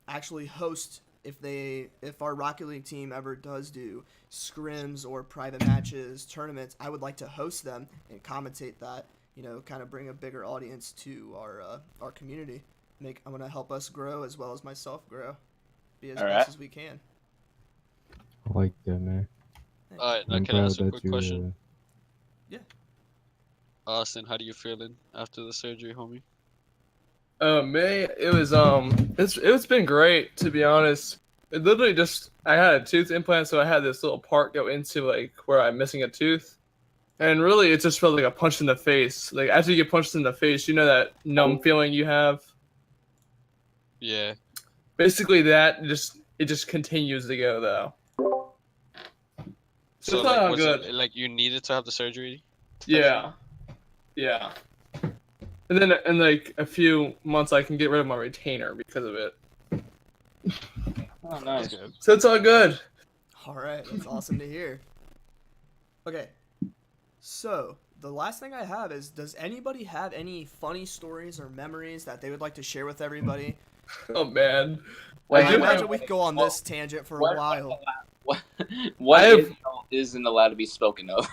Speaker 3: actually host, if our Rocket League team ever does do scrims or private matches, tournaments, I would like to host them and commentate that, kind of bring a bigger audience to our community. I'm gonna help us grow as well as myself grow, be as best as we can.
Speaker 4: I like that, man.
Speaker 5: Alright, now
Speaker 4: I'm
Speaker 5: can I
Speaker 4: proud
Speaker 5: ask a
Speaker 4: that
Speaker 5: quick
Speaker 4: you,
Speaker 5: question?
Speaker 3: Yeah.
Speaker 5: Austin, how do you feeling after the surgery, homie?
Speaker 2: Me, it's been great, to be honest. It literally just, I had a tooth implant, so I had this little part go into like where I'm missing a tooth, and really it just felt like a punch in the face. Like after you get punched in the face, that numb feeling you have.
Speaker 5: Yeah.
Speaker 2: Basically, it just continues to go though.
Speaker 5: So
Speaker 2: it's not all
Speaker 5: was
Speaker 2: good.
Speaker 5: it like you needed to have the surgery?
Speaker 2: Yeah. And then in like a few months, I can get rid of my retainer because of it.
Speaker 7: Oh, nice.
Speaker 2: So it's all good.
Speaker 3: All right, that's awesome to hear. Okay, so the last thing I have is, does anybody have any funny stories or memories that they would like to share with everybody?
Speaker 2: Oh man.
Speaker 3: I imagine we could go on this tangent for a while.
Speaker 7: What isn't allowed to be spoken of?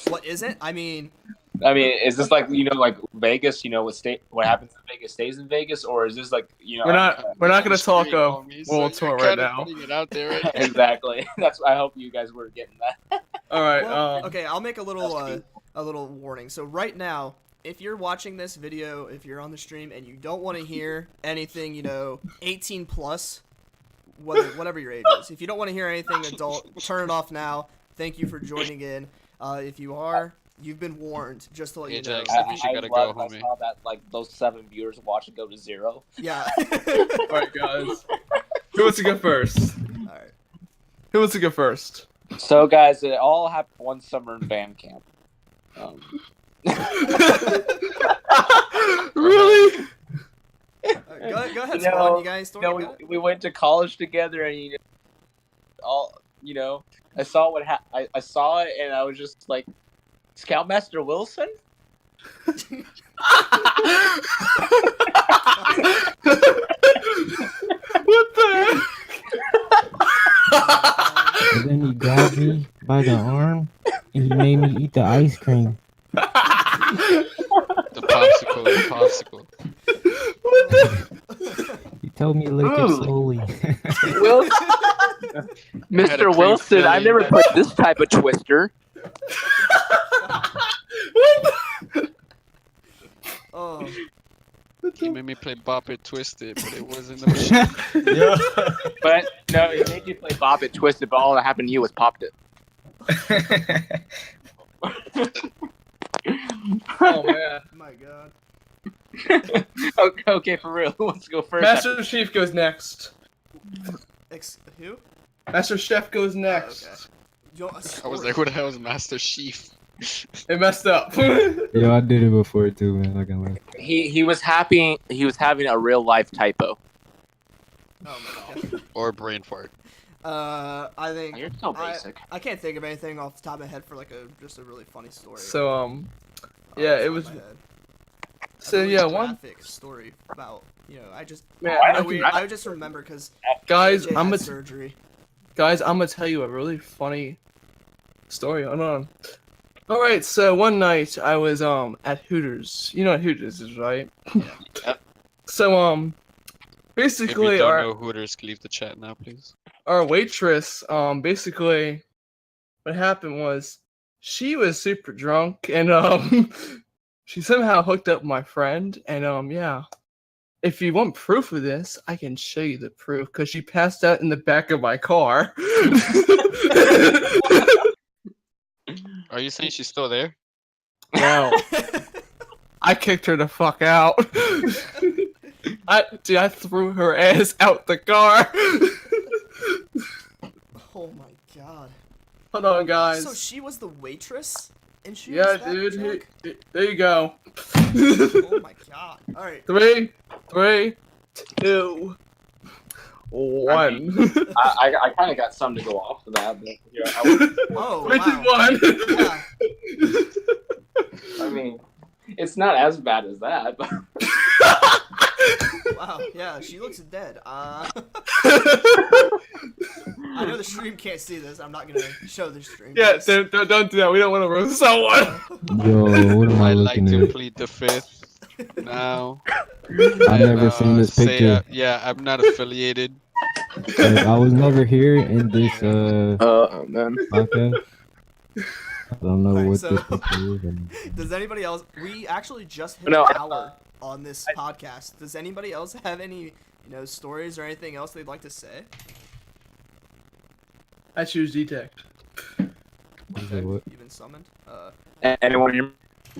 Speaker 3: What isn't? I mean,
Speaker 7: is this like like Vegas? What happens in Vegas stays in Vegas, or is this like
Speaker 2: We're not gonna talk of
Speaker 5: Homies,
Speaker 2: World
Speaker 5: so you're
Speaker 2: Tour right
Speaker 5: kinda
Speaker 2: now.
Speaker 5: putting it out there, right?
Speaker 7: Exactly. I hope you guys were getting that.
Speaker 2: All right.
Speaker 3: well, okay, I'll make a little warning. So right now, if you're watching this video, if you're on the stream and you don't want to hear anything, 18 plus, whatever your age is, if you don't want to hear anything adult, turn it off now. Thank you for joining in. If you are, you've been warned. Just to let you know.
Speaker 5: Ajax, I think you gotta go, homie.
Speaker 7: I saw that those 7 viewers watch it go to 0.
Speaker 3: Yeah.
Speaker 2: All right, guys. Who wants to go first?
Speaker 3: All right.
Speaker 2: Who wants to go first?
Speaker 7: So guys, it all happened one summer in band camp.
Speaker 2: Really?
Speaker 3: Go ahead, Spawn. You guys story.
Speaker 7: We went to college together, and I saw I saw it, and I was just like, Scoutmaster Wilson.
Speaker 2: What the heck?
Speaker 4: And then he grabbed me by the arm and he made me eat the ice cream.
Speaker 5: The popsicle.
Speaker 2: What the?
Speaker 4: He told me to lick it slowly.
Speaker 7: Mr. Wilson, I never put this type of twister.
Speaker 3: Oh.
Speaker 5: He made me play Bop It Twisted, but it wasn't a machine.
Speaker 7: Yeah. But no, he made you play Bop It Twisted, but all that happened to you was Popped It.
Speaker 2: Oh man.
Speaker 3: My God.
Speaker 7: Okay, for real. Who wants to go first?
Speaker 2: Master Chief goes next.
Speaker 3: Who?
Speaker 2: Master Chef goes next.
Speaker 3: Okay. You want a
Speaker 5: I
Speaker 3: story?
Speaker 5: was like, what the hell is Master Chief?
Speaker 2: It messed up.
Speaker 4: Yo, I did it before too, man. I can lie.
Speaker 7: He was happy. He was having a real life typo.
Speaker 3: Oh my God.
Speaker 5: Or brain fart.
Speaker 3: I think
Speaker 7: You're so basic.
Speaker 3: I can't think of anything off the top of my head for like just a really funny story.
Speaker 2: So yeah,
Speaker 3: off the
Speaker 2: it
Speaker 3: top
Speaker 2: was.
Speaker 3: of my head.
Speaker 2: So
Speaker 3: A really
Speaker 2: yeah, one
Speaker 3: graphic story about I just
Speaker 2: man,
Speaker 3: I just remember because
Speaker 2: guys,
Speaker 3: AJ
Speaker 2: I'm
Speaker 3: had
Speaker 2: gonna
Speaker 3: surgery.
Speaker 2: tell you a really funny story. Hold on. All right, so one night I was at Hooters. You know what Hooters is, right?
Speaker 3: Yeah.
Speaker 2: So
Speaker 5: If you
Speaker 2: basically
Speaker 5: don't
Speaker 2: our
Speaker 5: know Hooters, leave the chat now, please.
Speaker 2: our waitress basically what happened was she was super drunk and she somehow hooked up my friend and yeah. If you want proof of this, I can show you the proof because she passed out in the back of my car.
Speaker 5: Are you saying she's still there?
Speaker 2: No, I kicked her the fuck out. I threw her ass out the car.
Speaker 3: Oh my God.
Speaker 2: Hold on, guys.
Speaker 3: So she was the waitress, and she
Speaker 2: Yeah,
Speaker 3: was that
Speaker 2: dude.
Speaker 3: drunk?
Speaker 2: There you go.
Speaker 3: Oh my God. All right.
Speaker 2: 3, 2, 1.
Speaker 7: I kind of got some to go off of that, but
Speaker 3: Oh
Speaker 2: 3, 2,
Speaker 3: wow.
Speaker 2: 1.
Speaker 3: Yeah.
Speaker 7: I mean, it's not as bad as that. But
Speaker 3: Wow. Yeah. She looks dead. I know the stream can't see this. I'm not gonna show the stream.
Speaker 2: Yeah, don't do that. We don't want to roast someone.
Speaker 4: Yo, what am I
Speaker 5: I'd like
Speaker 4: looking
Speaker 5: to
Speaker 4: at?
Speaker 5: plead the fifth now.
Speaker 4: I've never seen this
Speaker 5: say,
Speaker 4: picture.
Speaker 5: yeah, I'm not affiliated.
Speaker 4: Like, I was never here in this
Speaker 7: oh man.
Speaker 4: podcast. I don't know
Speaker 3: Alright,
Speaker 4: what
Speaker 3: so-
Speaker 4: this picture is. And
Speaker 3: Does anybody else? We actually just hit
Speaker 7: No,
Speaker 3: an hour on this podcast. Does anybody else have any, stories or anything else they'd like to say?
Speaker 2: I choose detect.
Speaker 4: he said what?
Speaker 3: You've been summoned.
Speaker 7: Anyone here?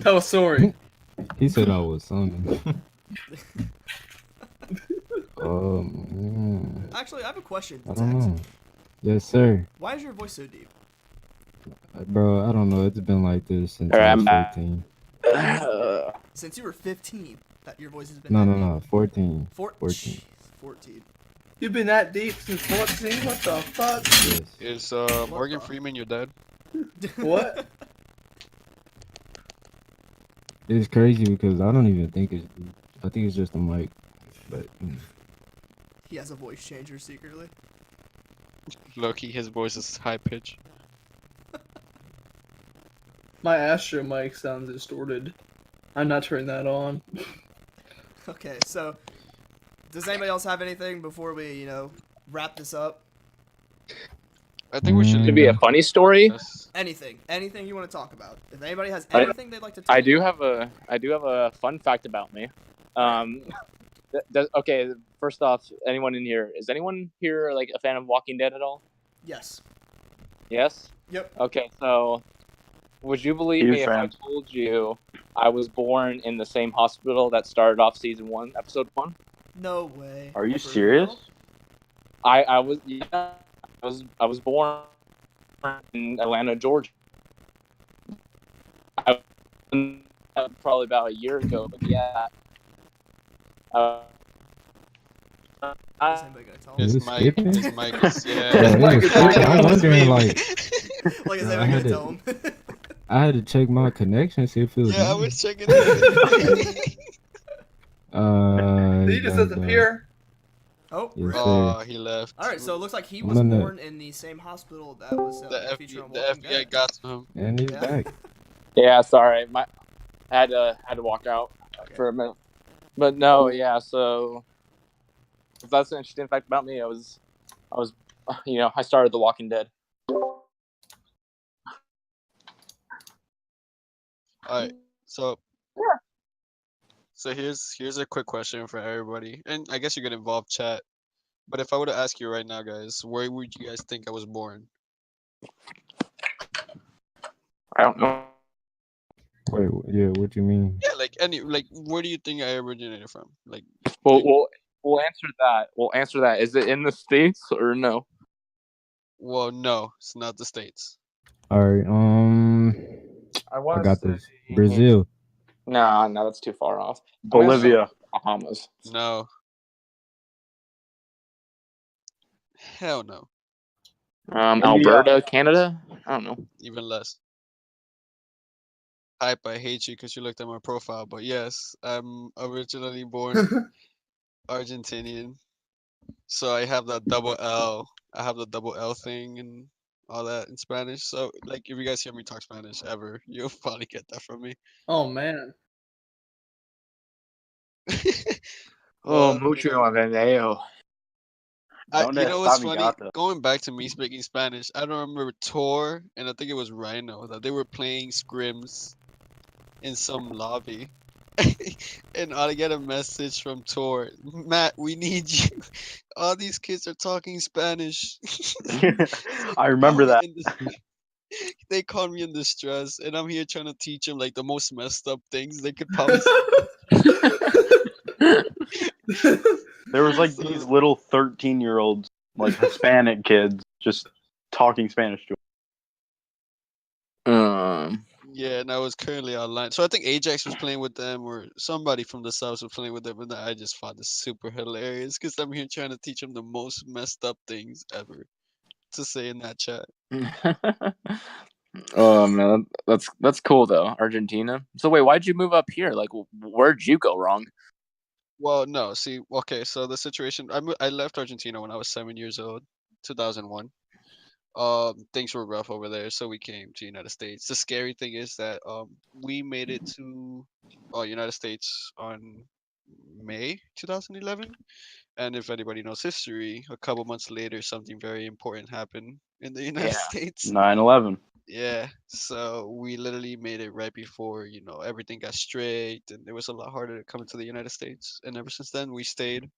Speaker 2: Tell a story.
Speaker 4: He said I was something.
Speaker 3: Actually, I have a question.
Speaker 4: I don't
Speaker 3: Tex.
Speaker 4: know. Yes, sir.
Speaker 3: Why is your voice so deep?
Speaker 4: Bro, I don't know. It's been like this since
Speaker 7: Alright,
Speaker 4: I was
Speaker 7: I'm back.
Speaker 4: 14.
Speaker 3: Since you were 15, that your voice has been.
Speaker 4: No,
Speaker 3: that
Speaker 4: no,
Speaker 3: deep?
Speaker 4: no. 14.
Speaker 3: 14.
Speaker 4: 14.
Speaker 3: 14.
Speaker 2: You've been that deep since 14? What the fuck?
Speaker 4: Yes.
Speaker 5: Is Morgan Freeman your dad?
Speaker 2: What?
Speaker 4: It's crazy because I don't even think it's deep. I think it's just a mic. But
Speaker 3: He has a voice changer secretly.
Speaker 5: Loki, his voice is high pitch.
Speaker 2: My Astro mic sounds distorted. I'm not turning that on.
Speaker 3: Okay, so does anybody else have anything before we, wrap this up?
Speaker 5: I think we should.
Speaker 7: Could be a funny story.
Speaker 5: Yes.
Speaker 3: Anything you want to talk about? If anybody has
Speaker 7: I-
Speaker 3: anything they'd like to tell
Speaker 7: I
Speaker 3: me
Speaker 7: do
Speaker 3: about.
Speaker 7: have a fun fact about me. Okay, first off, anyone in here is anyone here like a fan of Walking Dead at all?
Speaker 3: Yes.
Speaker 7: Yes.
Speaker 3: Yep.
Speaker 7: Okay, so would you believe
Speaker 6: Huge
Speaker 7: me if I
Speaker 6: fan.
Speaker 7: told you I was born in the same hospital that started off season 1, episode 1?
Speaker 3: No way.
Speaker 6: Are you
Speaker 3: For
Speaker 6: serious?
Speaker 3: real?
Speaker 7: I was I was born in Atlanta, Georgia. Probably about a year ago, but yeah.
Speaker 3: Is anybody gonna tell me?
Speaker 4: Is
Speaker 5: His
Speaker 4: it
Speaker 5: mic,
Speaker 4: skipping?
Speaker 5: his mic is
Speaker 4: Yeah,
Speaker 5: yeah.
Speaker 4: it was skipping. I'm wondering, like,
Speaker 3: Like, is
Speaker 4: I
Speaker 3: anybody
Speaker 4: had
Speaker 3: gonna tell him?
Speaker 4: I had to check my connection, see if it was.
Speaker 5: Yeah, I
Speaker 4: me.
Speaker 5: was checking it.
Speaker 2: Did he just disappear?
Speaker 3: Oh,
Speaker 4: Yes,
Speaker 3: rip.
Speaker 4: sir.
Speaker 5: Oh, he left.
Speaker 3: All right. So it looks like he
Speaker 4: I'm
Speaker 3: was
Speaker 4: gonna-
Speaker 3: born in the same hospital that was
Speaker 5: The
Speaker 3: featured on
Speaker 5: the
Speaker 3: Walking
Speaker 5: FBI
Speaker 3: Dead.
Speaker 5: got to him.
Speaker 4: And he's
Speaker 3: Yeah.
Speaker 4: back.
Speaker 7: Yeah, sorry. I had to walk out
Speaker 3: Okay.
Speaker 7: for a minute. But no, yeah, so if that's an interesting fact about me, I was I started The Walking Dead.
Speaker 5: Alright, so here's a quick question for everybody, and I guess you could involve chat. But if I were to ask you right now, guys, where would you guys think I was born?
Speaker 7: I don't know.
Speaker 4: Wait, yeah, what do you mean?
Speaker 5: Yeah, like where do you think I originated from? Like,
Speaker 7: Well,
Speaker 5: like
Speaker 7: we'll answer that. We'll answer that. Is it in the States or no?
Speaker 5: well, no, it's not the States.
Speaker 4: All right,
Speaker 7: I
Speaker 4: I
Speaker 7: want to
Speaker 4: got
Speaker 7: say
Speaker 4: this. Brazil.
Speaker 7: no, that's too far off. I'm gonna say
Speaker 6: Bolivia.
Speaker 7: Bahamas.
Speaker 5: No. Hell no.
Speaker 7: Alberta, Canada. I don't know.
Speaker 5: Even less. Hype, I hate you because you looked at my profile, but yes, I'm originally born Argentinian. So I have that double L. I have the double L thing and all that in Spanish. So like if you guys hear me talk Spanish ever, you'll probably get that from me.
Speaker 2: Oh man.
Speaker 7: Oh,
Speaker 5: Well,
Speaker 7: mucho veneo.
Speaker 5: you know what's funny?
Speaker 6: Gato.
Speaker 5: Going back to me speaking Spanish, I don't remember Tor and I think it was Rhino that they were playing scrims in some lobby. And I get a message from Tor, Matt, we need you. All these kids are talking Spanish.
Speaker 6: I remember that.
Speaker 5: They called me in distress, and I'm here trying to teach them like the most messed up things they could probably.
Speaker 6: There was like
Speaker 5: So-
Speaker 6: these little 13-year-olds, like Hispanic kids, just talking Spanish to
Speaker 5: Yeah, and I was currently online. So I think Ajax was playing with them, or somebody from the South was playing with them, and I just found this super hilarious because I'm here trying to teach them the most messed up things ever to say in that chat.
Speaker 7: Oh man, that's cool though. Argentina. So wait, why'd you move up here? Like, where'd you go wrong?
Speaker 5: Well, no, see, okay, so the situation, I left Argentina when I was 7 years old, 2001. Things were rough over there, so we came to United States. The scary thing is that we made it to United States on May 2011, and if anybody knows history, a couple months later, something very important happened in the United
Speaker 7: Yeah.
Speaker 5: States.
Speaker 6: 9/11.
Speaker 5: Yeah, so we literally made it right before, everything got strict and it was a lot harder to come into the United States. And ever since then, we stayed.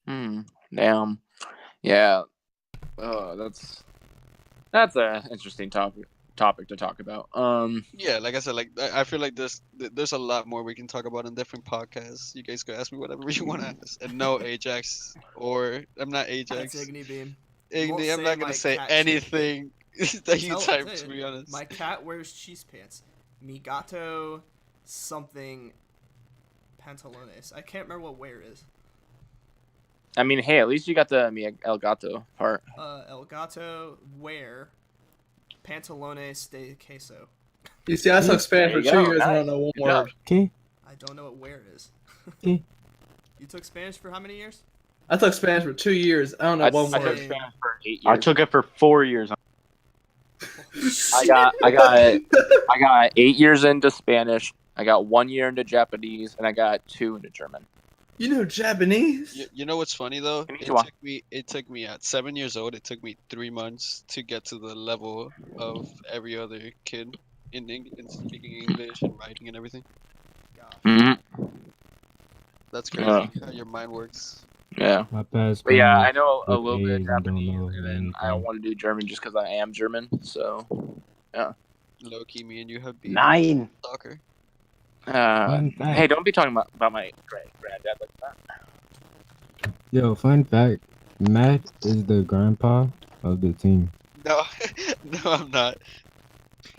Speaker 7: Damn. Yeah. That's an interesting topic to talk about.
Speaker 5: Yeah, like I said, like I feel like there's a lot more we can talk about in different podcasts. You guys can ask me whatever you want to ask. And no Ajax, or I'm not Ajax.
Speaker 3: That's Igni Beam.
Speaker 5: Igni, I'm not gonna
Speaker 3: my
Speaker 5: say
Speaker 3: cat shit.
Speaker 5: anything that you
Speaker 3: Tell-
Speaker 5: typed,
Speaker 3: tell
Speaker 5: to
Speaker 3: you,
Speaker 5: be honest.
Speaker 3: My cat wears cheese pants. Mi gato something pantalones. I can't remember what wear is.
Speaker 7: I mean, hey, at least you got the El Gato part.
Speaker 3: El gato wear pantalones de queso.
Speaker 2: You see, I took Spanish for
Speaker 7: There you
Speaker 2: 2
Speaker 7: go,
Speaker 2: years. I
Speaker 7: nice.
Speaker 2: don't know one
Speaker 7: Good job.
Speaker 2: word.
Speaker 4: Okay.
Speaker 3: I don't know what wear is.
Speaker 4: Okay.
Speaker 3: You took Spanish for how many years?
Speaker 2: I took Spanish for 2 years. I don't know
Speaker 7: I
Speaker 2: one
Speaker 7: took
Speaker 2: word.
Speaker 7: Spanish for 8 years.
Speaker 6: I took it for 4 years.
Speaker 7: I got 8 years into Spanish. I got 1 year into Japanese, and I got 2 into German.
Speaker 2: You know Japanese?
Speaker 5: You know what's funny though?
Speaker 7: Konnichiwa.
Speaker 5: It took me at 7 years old. It took me 3 months to get to the level of every other kid in speaking English and writing and everything.
Speaker 7: Mm-hmm.
Speaker 5: That's crazy how your mind works.
Speaker 7: Yeah.
Speaker 4: My past.
Speaker 7: But yeah, I know a
Speaker 4: with
Speaker 7: little bit of
Speaker 4: A's and don't
Speaker 7: Japanese,
Speaker 4: know
Speaker 7: and then I
Speaker 4: anything.
Speaker 7: want to do German just because I am German. So,
Speaker 5: Low key, me and you have been
Speaker 6: 9.
Speaker 5: stalker.
Speaker 4: Fun fact.
Speaker 7: hey, don't be talking about my granddad like that.
Speaker 4: Yo, fun fact. Matt is the grandpa of the team.
Speaker 5: No, no, I'm not.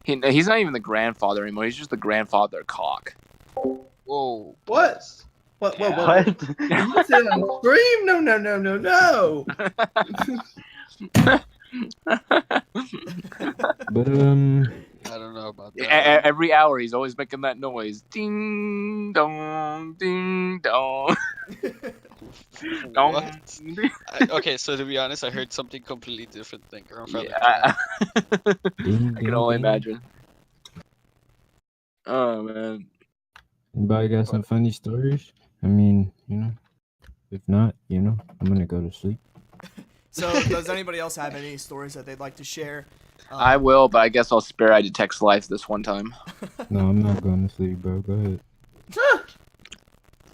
Speaker 7: He's not even the grandfather anymore. He's just the grandfather cock.
Speaker 5: Whoa.
Speaker 2: What?
Speaker 5: pause.
Speaker 2: What?
Speaker 6: What?
Speaker 2: Did you say that on stream? No.
Speaker 4: But
Speaker 5: I don't know about that.
Speaker 7: Every hour, he's always making that noise. Ding dong, ding dong.
Speaker 5: What? Okay, so to be honest, I heard something completely different than grandfather.
Speaker 7: Yeah.
Speaker 4: ding,
Speaker 7: I can only
Speaker 4: ding.
Speaker 7: imagine. Oh man.
Speaker 4: Anybody got some funny stories? I mean, if not, I'm gonna go to sleep.
Speaker 3: So, does anybody else have any stories that they'd like to share?
Speaker 7: I will, but I guess I'll spare iDetect's life this one time.
Speaker 4: No, I'm not going to sleep, bro. Go ahead.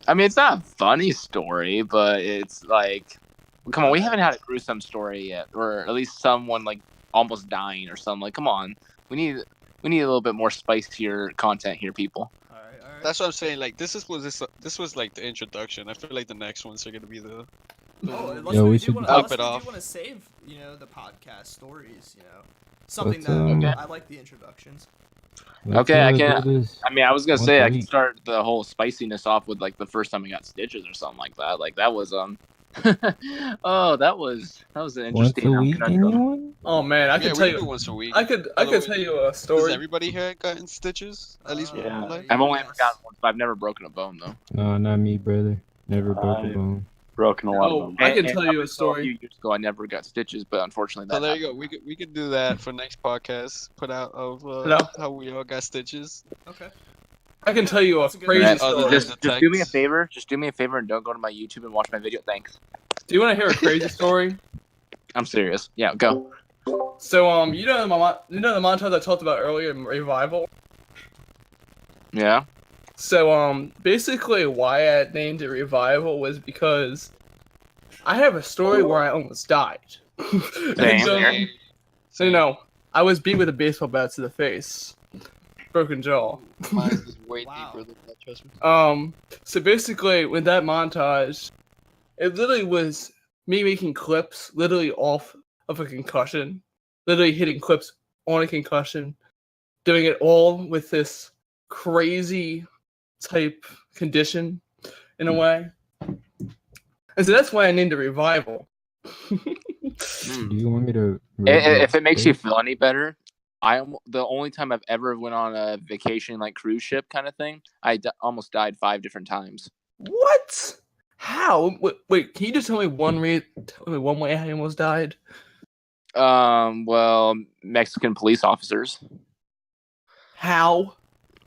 Speaker 7: I mean, it's not a funny story, but it's like, come on, we haven't had a gruesome story yet, or at least someone like almost dying or something. Like, come on, we need We need a little bit more spicier content here, people.
Speaker 3: All right.
Speaker 5: That's what I'm saying. Like this was like the introduction. I feel like the next ones are gonna be the.
Speaker 3: Oh,
Speaker 5: the-
Speaker 3: unless
Speaker 4: Yeah,
Speaker 3: we,
Speaker 4: we
Speaker 3: do
Speaker 4: should
Speaker 3: want
Speaker 5: top
Speaker 3: to
Speaker 5: it off.
Speaker 3: save, the podcast stories, something
Speaker 4: Let's,
Speaker 3: that I like the introductions.
Speaker 7: Okay, I can.
Speaker 4: do this
Speaker 7: I mean, I was gonna
Speaker 4: once
Speaker 7: say
Speaker 4: a
Speaker 7: I can
Speaker 4: week.
Speaker 7: start the whole spiciness off with like the first time I got stitches or something like that. Like that was oh, that was an
Speaker 4: Once
Speaker 7: interesting
Speaker 4: a week,
Speaker 7: conundrum.
Speaker 4: anyone?
Speaker 2: Oh man, I
Speaker 5: Yeah,
Speaker 2: could
Speaker 5: we
Speaker 2: tell
Speaker 5: can do
Speaker 2: you.
Speaker 5: once a week.
Speaker 2: I could
Speaker 5: By the way,
Speaker 2: tell you a
Speaker 5: Has
Speaker 2: story.
Speaker 5: everybody here gotten stitches? At least
Speaker 3: Yeah.
Speaker 5: one leg?
Speaker 7: I've only ever
Speaker 3: Yes.
Speaker 7: gotten once, but I've never broken a bone though.
Speaker 4: No, not me, brother. Never broke a
Speaker 6: I've
Speaker 4: bone.
Speaker 6: broken a lot of
Speaker 2: Oh,
Speaker 6: them.
Speaker 2: I can
Speaker 7: And
Speaker 2: tell
Speaker 7: up
Speaker 2: you a
Speaker 7: until
Speaker 2: story.
Speaker 7: few years ago, I never got stitches, but unfortunately,
Speaker 5: So
Speaker 7: that
Speaker 5: there you go.
Speaker 7: happened.
Speaker 5: We could do that for next podcast. Put out of
Speaker 2: Hello?
Speaker 5: how we all got stitches.
Speaker 3: Okay.
Speaker 2: I can tell you a
Speaker 3: That's a good
Speaker 2: crazy
Speaker 7: Alright,
Speaker 5: Other
Speaker 2: story.
Speaker 5: than
Speaker 7: just do me a
Speaker 5: text.
Speaker 7: favor. Just do me a favor and don't go to my YouTube and watch my video. Thanks.
Speaker 2: Do you want to hear a crazy story?
Speaker 7: I'm serious. Yeah, go.
Speaker 2: So you know the montage I talked about earlier in Revival.
Speaker 7: Yeah.
Speaker 2: So basically why I named it Revival was because I have a story where I almost died.
Speaker 7: Same.
Speaker 2: And, so I was beat with a baseball bat to the face, broken jaw.
Speaker 5: Mine is way
Speaker 3: Wow.
Speaker 5: deeper than that. Trust me.
Speaker 2: So basically with that montage, it literally was me making clips literally off of a concussion, literally hitting clips on a concussion, doing it all with this crazy type condition in a way. And so that's why I named it Revival.
Speaker 4: Do you want me to?
Speaker 7: If it makes you feel any better, the only time I've ever went on a vacation like cruise ship kind of thing, almost died 5 different times.
Speaker 2: What? How? Wait, can you just tell me one way I almost died?
Speaker 7: Well, Mexican police officers.
Speaker 2: How?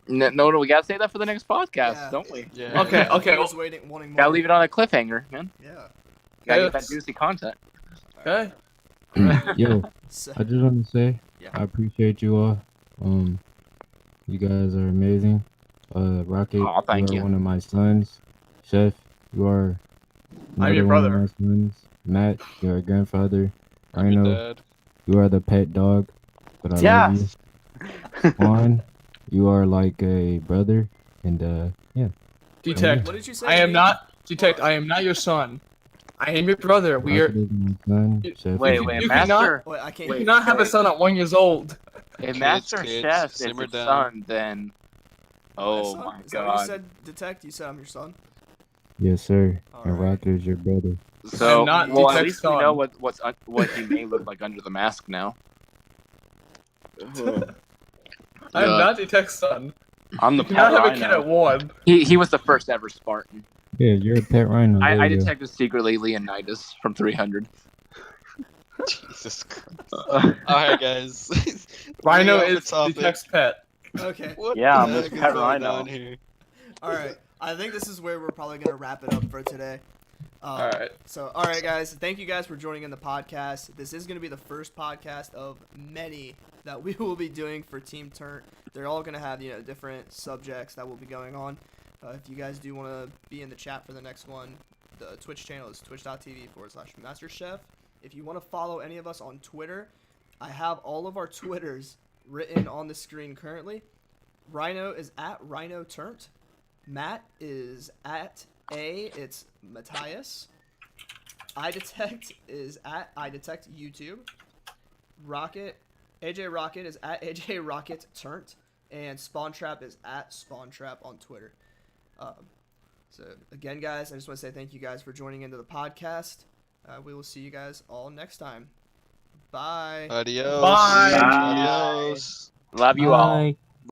Speaker 7: No, we gotta say that for the next podcast,
Speaker 3: Yeah.
Speaker 7: don't we?
Speaker 5: Yeah.
Speaker 2: Okay, okay.
Speaker 3: I was wanting more.
Speaker 7: Gotta leave it on a cliffhanger, man.
Speaker 3: Yeah.
Speaker 7: Gotta get that
Speaker 2: Yes.
Speaker 7: juicy content.
Speaker 2: Okay.
Speaker 4: Yo,
Speaker 3: So,
Speaker 4: I just want to say
Speaker 3: Yeah.
Speaker 4: I appreciate you all. You guys are amazing. Rocket,
Speaker 7: Aw, thank
Speaker 4: you are
Speaker 7: you.
Speaker 4: one of my sons. Chef, you are
Speaker 2: I'm your
Speaker 4: another one of
Speaker 2: brother.
Speaker 4: my sons. Matt, you're a grandfather.
Speaker 5: I'm your
Speaker 4: Rhino,
Speaker 5: dad.
Speaker 4: you are the pet dog, but I love you. Juan, you are like a brother, and yeah.
Speaker 2: Detect.
Speaker 3: what did you say?
Speaker 2: I am
Speaker 3: Nate?
Speaker 2: not. Detect. I am not your son. I am your brother. We are.
Speaker 4: Rocket is my son.
Speaker 2: You-
Speaker 4: Chef
Speaker 7: Wait,
Speaker 4: is my
Speaker 2: you
Speaker 7: Master.
Speaker 2: cannot-
Speaker 3: Wait, I can't.
Speaker 2: You
Speaker 7: Wait.
Speaker 2: cannot have a son at 1 year old.
Speaker 7: If
Speaker 5: Kids,
Speaker 7: Master
Speaker 5: kids,
Speaker 7: Chef is
Speaker 5: simmer
Speaker 7: your
Speaker 5: down.
Speaker 7: son, then oh
Speaker 3: son?
Speaker 7: my
Speaker 3: Is that what you
Speaker 7: god.
Speaker 3: said, Detect? You said I'm your son?
Speaker 4: Yes, sir.
Speaker 3: All
Speaker 4: And
Speaker 3: right.
Speaker 4: Rocket is your brother.
Speaker 7: So
Speaker 2: I'm not
Speaker 7: well, at
Speaker 2: Detect's
Speaker 7: least we know
Speaker 2: son.
Speaker 7: what he may look like under the mask now.
Speaker 2: I am
Speaker 7: Yeah.
Speaker 2: not Detect's son.
Speaker 7: I'm the
Speaker 2: You cannot
Speaker 7: pet
Speaker 2: have a kid at
Speaker 7: rhino.
Speaker 2: 1.
Speaker 7: He was the first ever Spartan.
Speaker 4: Yeah, you're a pet rhino. There
Speaker 7: I
Speaker 4: you go.
Speaker 7: detected secretly Leonidas from 300.
Speaker 5: Jesus Christ. Alright, guys.
Speaker 2: Rhino
Speaker 5: Moving off
Speaker 2: is
Speaker 5: the topic.
Speaker 2: Detect's pet.
Speaker 3: Okay.
Speaker 5: What
Speaker 6: Yeah,
Speaker 5: the
Speaker 6: I'm this
Speaker 5: heck is
Speaker 6: pet
Speaker 5: going
Speaker 6: rhino.
Speaker 5: on here?
Speaker 3: All right. I think this is where we're probably gonna wrap it up for today.
Speaker 2: All right.
Speaker 3: So, all right, guys. Thank you guys for joining in the podcast. This is gonna be the first podcast of many that we will be doing for Team TurnT. They're all gonna have different subjects that will be going on. If you guys do want to be in the chat for the next one, the Twitch channel is twitch.tv/MasterChef. If you want to follow any of us on Twitter, I have all of our Twitters written on the screen currently. Rhino is at Rhino TurnT. Matt is at it's Matthias. iDetect is at iDetect YouTube. AJ Rocket is at AJ Rocket TurnT. And Spawntrap is at Spawntrap on Twitter. So again, guys, I just want to say thank you guys for joining into the podcast. We will see you guys all next time. Bye.
Speaker 5: Adios.
Speaker 2: Bye.
Speaker 5: Adios.
Speaker 7: Love you all.
Speaker 4: Bye.